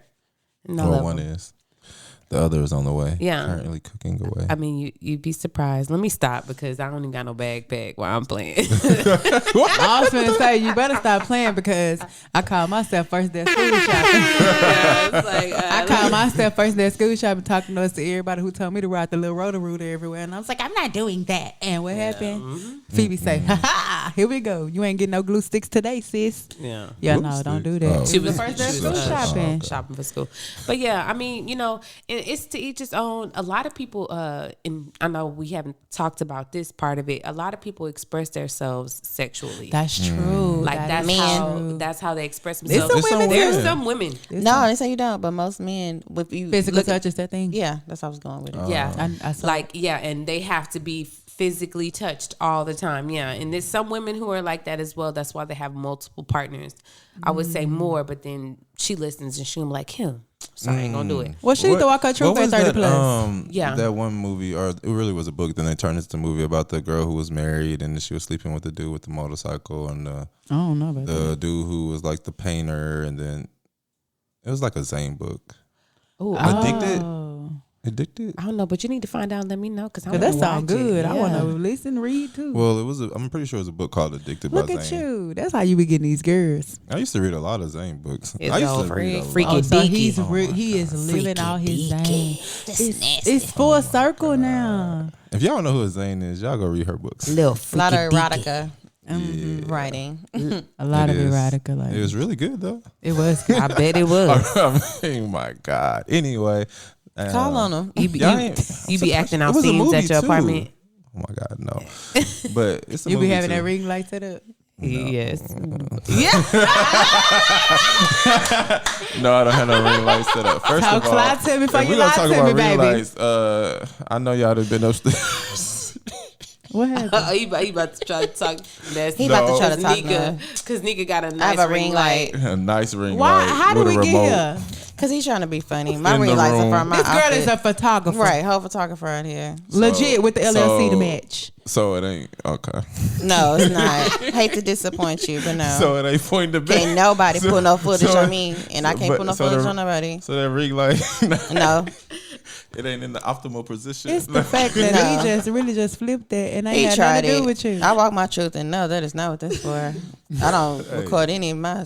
And I Well, love one them. is. The other is on the way. Yeah. Currently cooking away. I mean, you'd be surprised. Let me stop because I don't even got no backpack while I'm playing. I was going to say, you better stop playing because I call myself first day of school shopping. It's like, I call myself first day of school shopping, talking to everybody who told me to ride the little rotor everywhere. And I was like, I'm not doing that. And what happened? Phoebe say, ha ha, here we go. You ain't getting no glue sticks today, sis. yeah. Yeah, Glue no, don't sticks? do that. Oh. She was the first day of school shopping. Shopping for school. But yeah, I mean, you know, mean, it's to each his own. A lot of people, and I know we haven't talked about this part of it. A lot of people express themselves sexually. That's true. Like that's how they express There's themselves. some women There's some women. No, they say you don't, but most men, with you Physical touch is that thing. Yeah, that's how I was going with it. Yeah, I saw like and they have to be physically touched all the time. Yeah, and there's some women who are like that as well. That's why they have multiple partners. I would say more, but then she listens and she'll be like, him. So I ain't gonna do it. Well, she need to walk her truth at 30 plus. Yeah. That one movie, or it really was a book, then they turned it into a movie about the girl who was married and she was sleeping with the dude with the motorcycle and I don't know about the that. dude who was like the painter, and then it was like a Zane book. Ooh, Addicted? I don't know, but you need to find out and let me know because That sounds good. I want to listen, read too. Well, I'm pretty sure it was a book called Addicted Look by at Zane. you. That's how you be getting these girls. I used to read a lot of Zane books. It's I used all to read a freaky lot. Oh, so deaky. he is living out his Zane. It's full circle now. If y'all don't know who Zane is, y'all go read her books. Little A lot of erotica writing. A lot It of is. erotica. Like, It was really good though. it was. I bet it was. I mean, my God. Anyway, Call on them. You be acting out it was a scenes movie, at your too. apartment. Oh my God, no. But it's a You be movie having too. that ring light set up. Yes. No, I don't have no ring lights set up. First Talk of all, fly to me before if you we gonna lie talk to about me, ring baby. lights, I know y'all done been upstairs. What happened? He about to try to talk. He about to try to talk now. Because Nika got a I nice have a ring light. A nice ring Why? light. How did with a we get remote. here? Because he's trying to be funny. My In ring the lights are room. from my This girl outfit. is a photographer. Right, whole photographer out here. Legit with the LLC to match. So it ain't okay. No, it's not. Hate to disappoint you, but no. So it ain't pointing to back. Can't nobody pull no footage so- on me, and I can't but- pull no so footage the- on nobody. So that ring light, No. it ain't in the optimal position. It's the fact that No. he just really just flipped that and He ain't had tried nothing to do it. with you. I walk my truth, and no, that is not what that's for. I don't record any of my.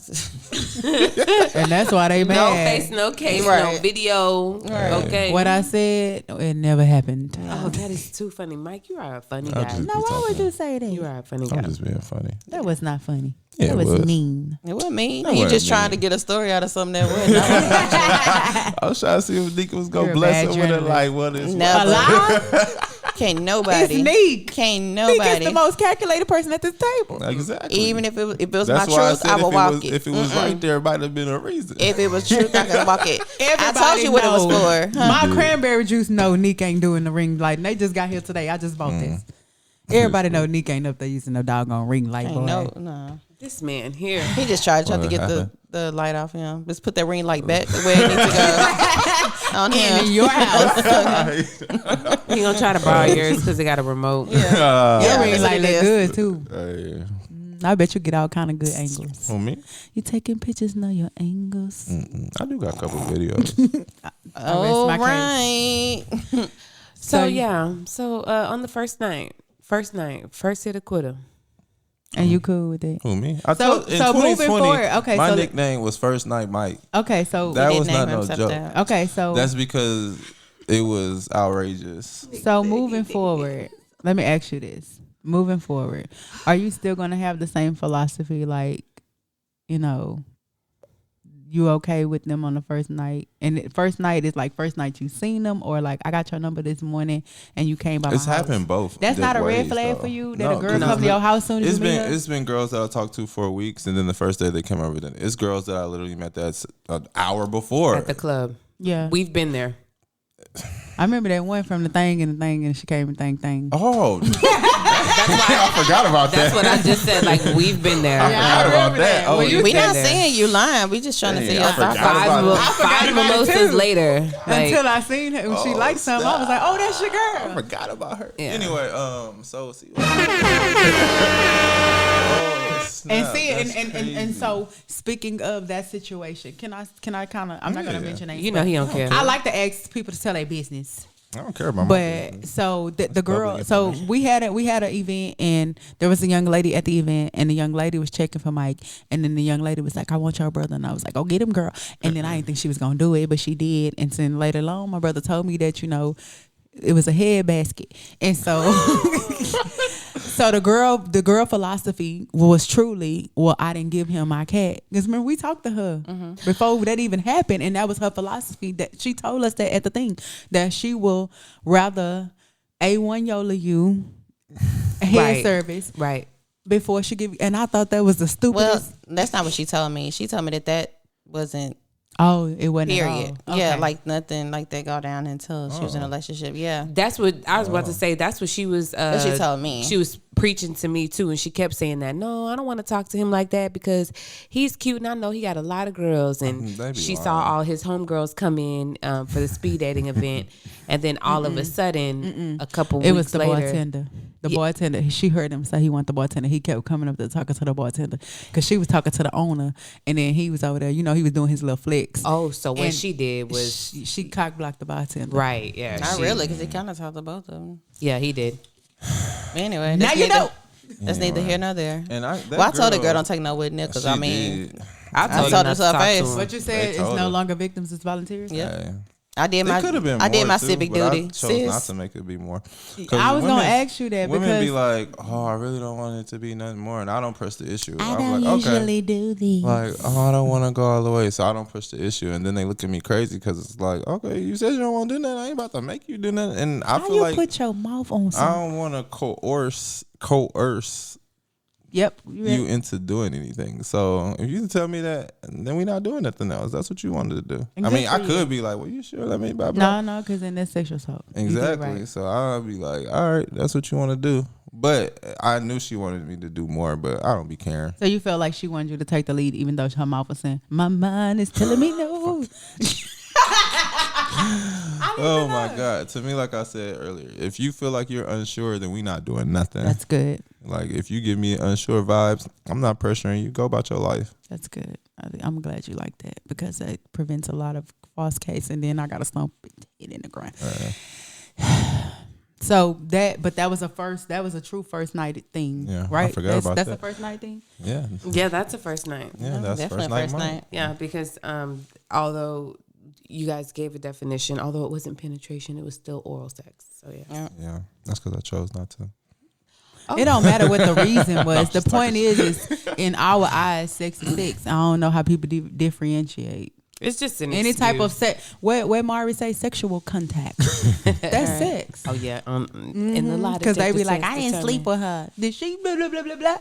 And that's why they No mad. face, no case, no Right. video. Right. Okay. What I said, it never happened. Oh, that is too funny. Mike, you are a funny I'll guy. just- No, why would you say You that? are a funny guy. I'm just being funny. That was not funny. Yeah, That it was was. mean. It wasn't me. That You wasn't just trying me. to get a story out of something that wasn't. I was trying to see if Nika was gonna You're a bless bad her with a journalist. like what is No. A lie? Can't It's nobody. Neek. Can't Neek nobody. is the most calculated person at this table. Exactly. Even if it was That's my why truth, I I said would walk it. if it was right there, it might have been a reason. If it was truth, I could walk it. I told Everybody you what it was knows. for. Huh? My cranberry juice know Neek ain't doing the ring light. And they just got here today. I just bought this. Everybody know Neek ain't up there using no doggone ring light, boy. No. This man here. He just tried to get the light off him. Just put that ring light back the way it needs to go on In him. your house. He gonna try to borrow yours because they got a remote. Your Yeah, ring that's what light it look is. good too. Hey, I bet you get all kind of good angles. for me, You taking pictures, know your angles. I do got a couple videos. All my right. So So- yeah. So on the first hit or quitter. And you cool with it? Who me? So moving forward, okay, my so nickname was First Night Mike. Okay, so That didn't was name not no himself joke. that. okay, so That's because it was outrageous. so moving forward, let me ask you this. Moving forward, are you still going to have the same philosophy, like, you know, you okay with them on the first night? And the first night is like first night you seen them, or like I got your number this morning and you came by It's my house? happened both. That's not a red ways, flag though. for you that No, a girl 'cause come to your house soon as It's you meet been her? it's been girls that I talked to for weeks, and then the first day they come over. Then it's girls that I literally met that's an hour before. At the club. Yeah, We've been there. I remember that one from the thing and she came and thing. Oh, That's why. I forgot about That's that. what I just said. Like we've been there. I forgot about that. Oh, you We said not that. saying you lying. We just trying to Dang, see I your forgot thought about process. that. Five about it mimosas too. later. Like, Until I seen her when she liked something, I was like, oh, that's your I girl. forgot about her. Yeah. Anyway, so see. And see, and so speaking of that situation, can I kind of? I'm not gonna mention names. you know he don't care. I like to ask people to tell their business. I don't care about my But so the girl, public so information. we had an event, and there was a young lady at the event, and the young lady was checking for Mike, and then the young lady was like, "I want your brother," and I was like, "Oh, get him, girl." And then I didn't think she was gonna do it, but she did. And then later on, my brother told me that it was a head basket, and so So the girl philosophy was truly, well, I didn't give him my cat. Because remember, we talked to her before that even happened, and that was her philosophy. That she told us that at the thing that she will rather A1 Yola you head service, right, before she give. And I thought that was the stupidest. Well, that's not what she told me. She told me that wasn't. Oh, it wasn't. Period. At all. Yeah, Okay. like nothing like that go down until she was in a relationship. Yeah, that's what I was about to say. That's what she was. she told me. She was preaching to me too, and she kept saying that. No, I don't want to talk to him like that because he's cute, and I know he got a lot of girls. And she saw all his homegirls come in for the speed dating event, and then all of a sudden, a couple weeks it was the later, bartender. The bartender, she heard him say he wanted the bartender. He kept coming up there talking to the bartender because she was talking to the owner, and then he was over there. You know, he was doing his little flex. Oh, so what And she did was she cock blocked the bartender. right. Yeah, not really, because he kind of talked to both of them. Yeah, he did. Anyway, Now you know. That's neither here nor there. And I told the girl don't take no with nickels. she I mean, did. I told her her not to her talk face. him. What you said is told no her. longer victims, it's volunteers. yeah. Yeah. I did It could have been. I did more, my too, civic but duty. I chose not Sis. to make it be more. 'Cause I was women- gonna ask you that Women be because like, "Oh, I really don't want it to be nothing more," and I don't press the issue. I I'm don't like, usually do these. Like, oh, I don't want to go all the way, so I don't push the issue, and then they look at me crazy because it's like, okay, you said you don't want to do that. I ain't about to make you do that, and I How feel you like put your mouth on I something? don't want to coerce Yep. you into doing anything. So if you tell me that, then we're not doing nothing else. That's what you wanted to do. And I good mean, I for could you. be like, well, you sure? Let me blah blah. No, because then that's sexual assault. You did Exactly. right. So I'll be like, all right, that's what you want to do. But I knew she wanted me to do more, but I don't be caring. So you felt like she wanted you to take the lead, even though her mouth was saying, "My mind is telling me no." Oh my God. To me, like I said earlier, if you feel like you're unsure, then we not doing nothing. That's good. Like if you give me unsure vibes, I'm not pressuring you. Go about your life. That's good. I'm glad you like that because that prevents a lot of false case, and then I got to stomp it in the ground. So that was a true first night thing, Yeah, I right? forgot about that's that. a first night thing. Yeah. Yeah, that's the first night. Yeah, that's Definitely first night. Yeah, because although you guys gave a definition, although it wasn't penetration, it was still oral sex. So yeah. Yeah. That's because I chose not to. It don't matter what the reason was. The point is in our eyes, sex is sex. I don't know how people differentiate. It's just an Any type of excuse. sex. Where Mari say sexual contact. That's sex. Oh yeah, in the lie Because they be detector like, test I didn't sleep with her. Did she? Blah blah blah blah blah.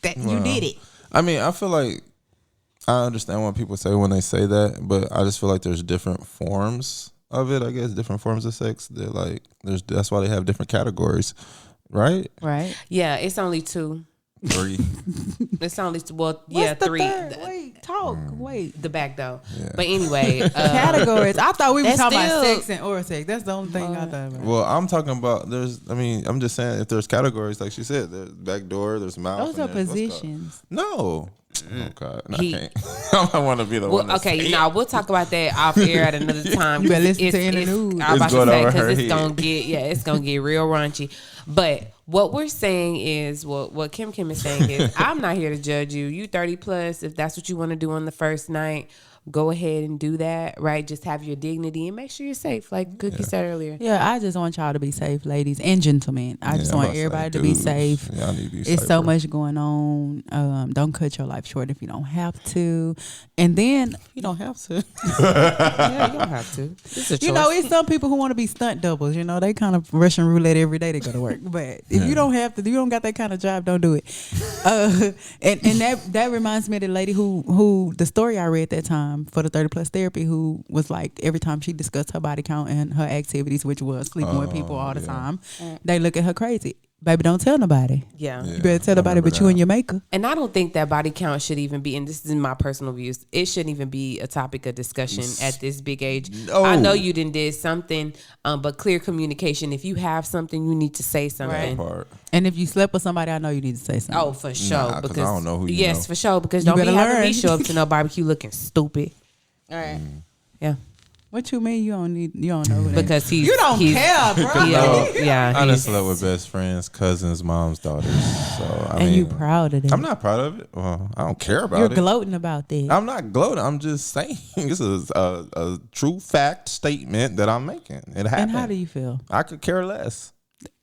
That you did it. I mean, I feel like I understand what people say when they say that, but I just feel like there's different forms of it. I guess different forms of sex. They're like, that's why they have different categories, right? Right. Yeah, it's only two. 3. It's only well, What's yeah, the 3. third? Wait, talk. Wait. The back though. Yeah. But anyway, Categories. I thought we were That's talking about still- sex and oral sex. That's the only thing I thought about. Well, I'm talking about I'm just saying if there's categories like she said, there's back door, there's mouth. Those are and there's what's called- positions. No. Oh God, no, He- I can't. I want to be the one. well, That's okay, now we'll talk about that off air at another time. You better listen It's- to In the it's- News. I was about It's to going say over because her it's head. gonna get real raunchy. But what we're saying is, what Kim is saying is, I'm not here to judge you. You 30 plus. If that's what you want to do on the first night, go ahead and do that. Right? Just have your dignity and make sure you're safe, like Cookie said earlier. Yeah, I just want y'all to be safe, ladies and gentlemen. I just I'm want about to say, everybody to be dudes, safe. y'all need to be It's so safer. much going on. Don't cut your life short if you don't have to. And then, You don't have to. Yeah, you don't have to. It's a choice. you know, it's some people who want to be stunt doubles. You know, they kind of Russian roulette every day they go to work. But if you don't have to, you don't got that kind of job, don't do it. And that reminds me of the lady who the story I read that time for the 30 plus therapy, who was like every time she discussed her body count and her activities, which was sleeping with people all the time, they look at her crazy. Baby, don't tell nobody. Yeah. You better tell I nobody remember but you that. and your maker. And I don't think that body count should even be, and this is my personal views, it shouldn't even be a topic of discussion at this big age. No. I know you did something, but clear communication. If you have something, you need to say something. Part. And if you slept with somebody, I know you need to say something. Oh, for sure. Nah, 'cause I don't know who you Yes, know. for sure. Because You don't be better having me learn. show up to no barbecue looking stupid. All right. Yeah. What you mean you don't know who that is? Because he's You don't he's, care, bro. Yeah. I he's- just slept with best friends, cousins, moms, daughters. So I And mean, you proud of that. I'm not proud of it. Well, I don't care about You're it. gloating about that. I'm not gloating. I'm just saying this is a true fact statement that I'm making. It happened. And how do you feel? I could care less.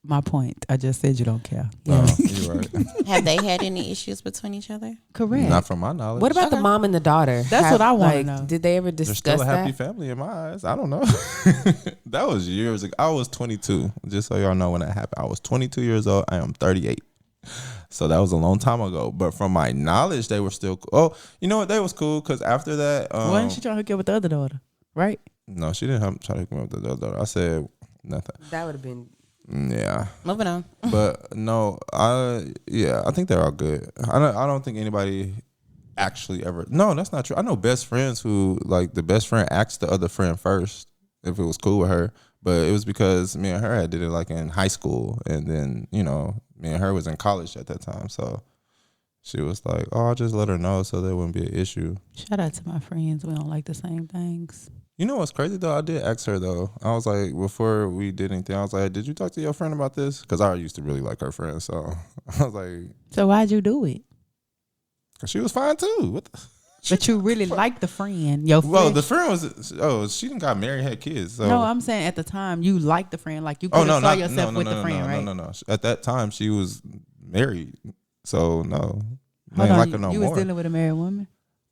my point. I just said you don't care. You're right. Have they had any issues between each other? Correct. Not from my knowledge. What about the mom and the daughter? That's what I wanna know. Did they ever They're discuss still a happy that? family in my eyes. I don't know. That was years ago. I was 22. Just so y'all know when that happened. I was 22 years old. I am 38. So that was a long time ago. But from my knowledge, they were still cool. Oh, you know what? They was cool because after that. Wasn't she trying to hook you up with the other daughter? Right? No, she didn't try to hook me up with the other daughter. I said nothing. That would have been. Yeah. Moving on. But no, I think they're all good. I don't think anybody actually ever. No, that's not true. I know best friends who like the best friend asked the other friend first if it was cool with her, but it was because me and her had did it like in high school, and then me and her was in college at that time, so she was like, "Oh, I'll just let her know so there wouldn't be an issue." Shout out to my friends. We don't like the same things. You know what's crazy though? I did ask her though. I was like, before we did anything, I was like, "Did you talk to your friend about this?" Because I used to really like her friend, so I was like, So why'd you do it? "Cause she was fine too." What the? But you really like the friend. Your friend. Well, the friend was, she didn't got married, had kids. So. No, I'm saying at the time you liked the friend. Like you could have saw yourself with the friend, right? No. At that time, she was married. So, no. I Hold ain't on, like her no you more. was dealing with a married woman?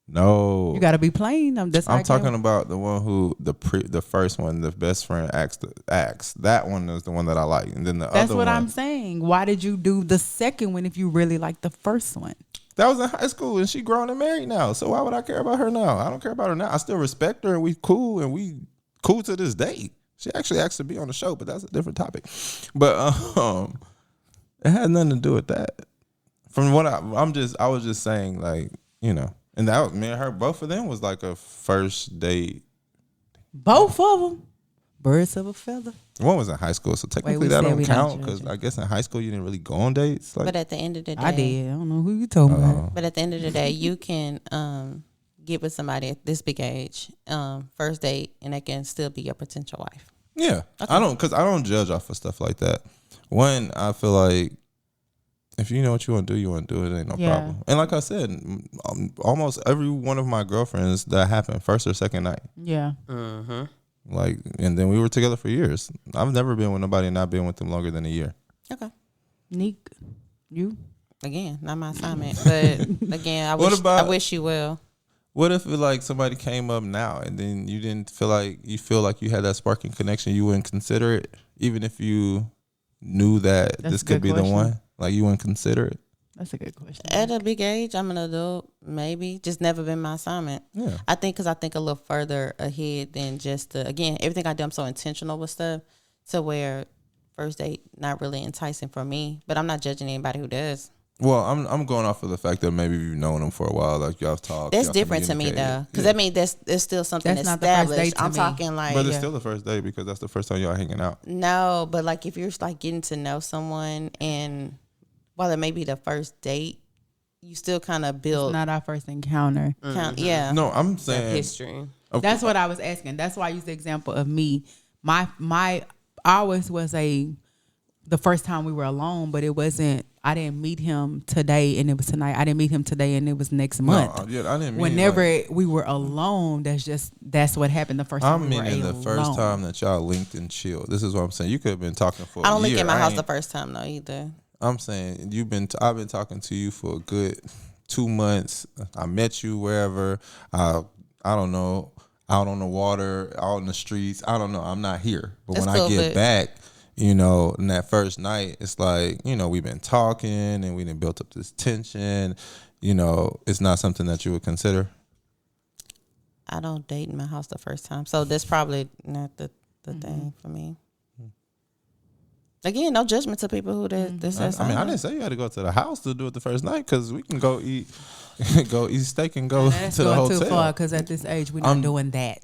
No. You got to be plain. That's how I'm it talking came. about the one who, the first one, the best friend asked. That one is the one that I like. And then the That's other what one. I'm saying. Why did you do the second one if you really liked the first one? That was in high school, and she grown and married now. So why would I care about her now? I don't care about her now. I still respect her, and we cool to this day. She actually asked to be on the show, but that's a different topic. But it had nothing to do with that. From what I was just saying, like, and that was, me and her, both of them was like a first date. Both of them. Birds of a feather. One was in high school, so technically we that said don't we not count because judging. I guess in high school you didn't really go on dates. Like, But at the end of the day, I did. I don't know who you talking about. But at the end of the day, you can get with somebody at this big age, first date, and they can still be your potential wife. yeah, okay. I don't judge off of stuff like that. One, I feel like if you know what you want to do, you want to do it. Ain't no problem. And like I said, almost every one of my girlfriends that happened first or second night. Yeah. Mm-hmm. Like, and then we were together for years. I've never been with nobody and not been with them longer than a year. Okay. Neek, you? Again, not my assignment, but again, I wish you well. What if like somebody came up now and then you didn't feel like you had that sparking connection? You wouldn't consider it, even if you knew that That's this a could good be question. the one. Like, you wouldn't consider it. That's a good question. At a big age, I'm an adult, maybe. Just never been my assignment. Yeah. I think because I think a little further ahead than just again, everything I do, I'm so intentional with stuff to where first date not really enticing for me. But I'm not judging anybody who does. Well, I'm going off of the fact that maybe you've known them for a while, like y'all talked. That's y'all different to me communicated. though, because Yeah. I mean that's still something That's not the first established. date to I'm me. talking like But it's still the first date because that's the first time y'all hanging out. no, but like if you're like getting to know someone and while it may be the first date, you still kind of build. It's not our first encounter. Yeah. No, I'm saying History. That's what I was asking. That's why I used the example of me. My ours was the first time we were alone, but it wasn't. I didn't meet him today and it was tonight. I didn't meet him today and it was next month. No, yeah, I didn't mean Whenever we were alone, that's what happened the first time I'm we were meaning the alone. first time that y'all linked and chilled. This is what I'm saying. You could have been talking for I don't a link year. in my house ain't- the first time though either. I'm saying I've been talking to you for a good 2 months. I met you wherever. I don't know, out on the water, out in the streets. I don't know. I'm not here. But That's when cool, I get but- back, in that first night, it's like, we've been talking and we done built up this tension. It's not something that you would consider. I don't date in my house the first time, so that's probably not the thing for me. Again, no judgment to people who this. I didn't say you had to go to the house to do it the first night because we can go eat steak and go That's to the going hotel. too far because at this age we're not doing that.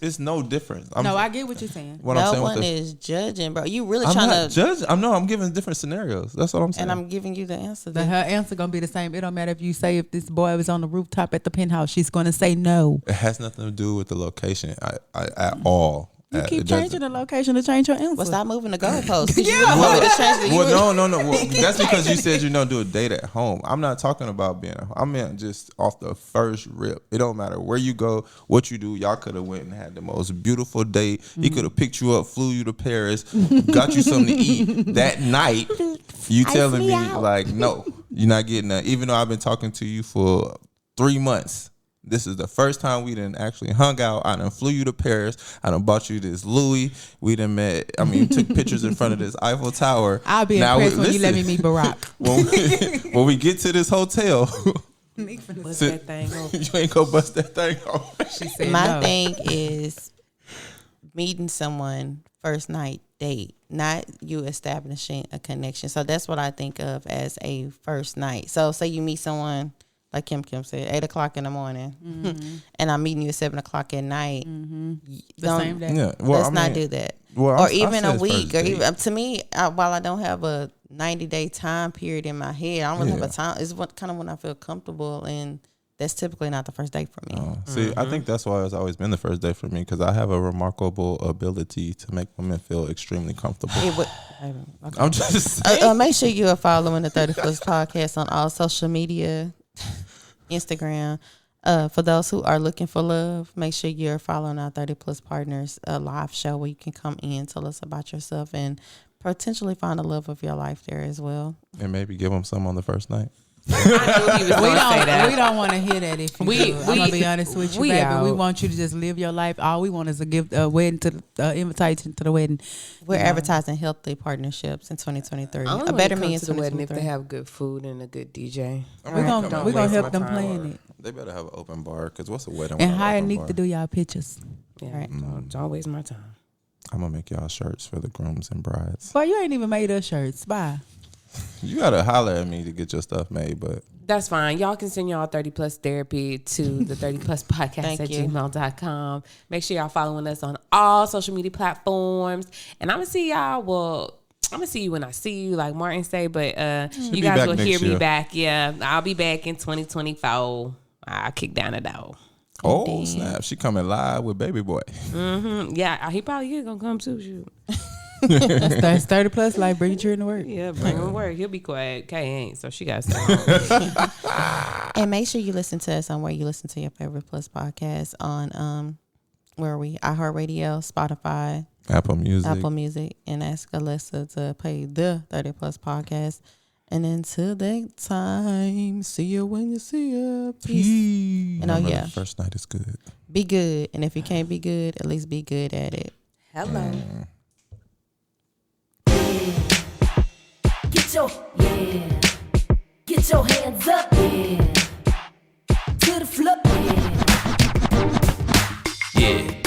It's no different. I get what you're saying. What I'm No saying one with the, is judging, bro. You really I'm trying not to, judging. I'm giving different scenarios. That's what I'm saying. and I'm giving you the answer. But her answer gonna be the same. It don't matter if you say if this boy was on the rooftop at the penthouse, she's gonna say no. It has nothing to do with the location at all. You keep changing the location to change your answer. Well, stop moving the goalposts. No. That's because you said you don't do a date at home. I'm not talking about being at home. I meant just off the first rip. It don't matter where you go, what you do. Y'all could have went and had the most beautiful date. He could have picked you up, flew you to Paris, got you something to eat that night. You telling me like, no, you're not getting that. Even though I've been talking to you for 3 months. This is the first time we done actually hung out. I done flew you to Paris. I done bought you this Louis. We done met. I mean, took pictures in front of this Eiffel Tower. I'll be impressed when you let me meet Barack. when we get to this hotel, bust that thing off. You ain't gonna bust that thing off. She said My thing is meeting someone first night date, not you establishing a connection. So that's what I think of as a first night. So say you meet someone, like Kim said, 8 o'clock in the morning, and I'm meeting you at 7 o'clock at night. the same day. Yeah, well, Let's not do that. Well, or even a week, or even to me, while I don't have a 90-day time period in my head, I don't really have a time. It's kind of when I feel comfortable, and that's typically not the first date for me. See, I think that's why it's always been the first date for me, because I have a remarkable ability to make women feel extremely comfortable. I'm just saying. Make sure you are following the 30 Plus Podcast on all social media, Instagram. For those who are looking for love, make sure you're following our 30 Plus Partners live show where you can come in, tell us about yourself, and potentially find the love of your life there as well. And maybe give them some on the first night. I knew he was going to say that. We don't want to hear that. If you I'm gonna be honest with you, baby. We want you to just live your life. All we want is a gift, a wedding to the invitation to the wedding. We're advertising healthy partnerships in 2023. A better me in to the wedding 2023. if they have good food and a good DJ. We're gonna help them plan it. They better have an open bar, because what's a wedding? And without hire an open Nick bar? to do y'all pictures. Yeah, Right. don't waste my time. I'm gonna make y'all shirts for the grooms and brides. Boy, you ain't even made us shirts. Bye. You gotta holler at me to get your stuff made, but That's fine. Y'all can send y'all 30 Plus Therapy to the 30 Plus Podcast at gmail.com. Make sure y'all following us on all social media platforms. And I'm going to see y'all. Well, I'm going to see you when I see you, like Martin say. But you guys will hear me back. Yeah, I'll be back in 2024. I'll kick down the door. oh snap, she coming live with Baby Boy. Yeah, he probably is going to come too. Shoot. That's 30 plus, like bring your children to work. Yeah, bring him to work. He'll be quiet. Kay ain't, so she got to stay. And make sure you listen to us on where you listen to your favorite Plus podcast on where are we? iHeartRadio, Spotify, Apple Music, and ask Alexa to play the 30 Plus podcast. And until that time, see you when you see you. Peace. And Remember, the first night is good. Be good. And if you can't be good, at least be good at it. Hello. Get your hands up, yeah. To the floor, yeah. Yeah.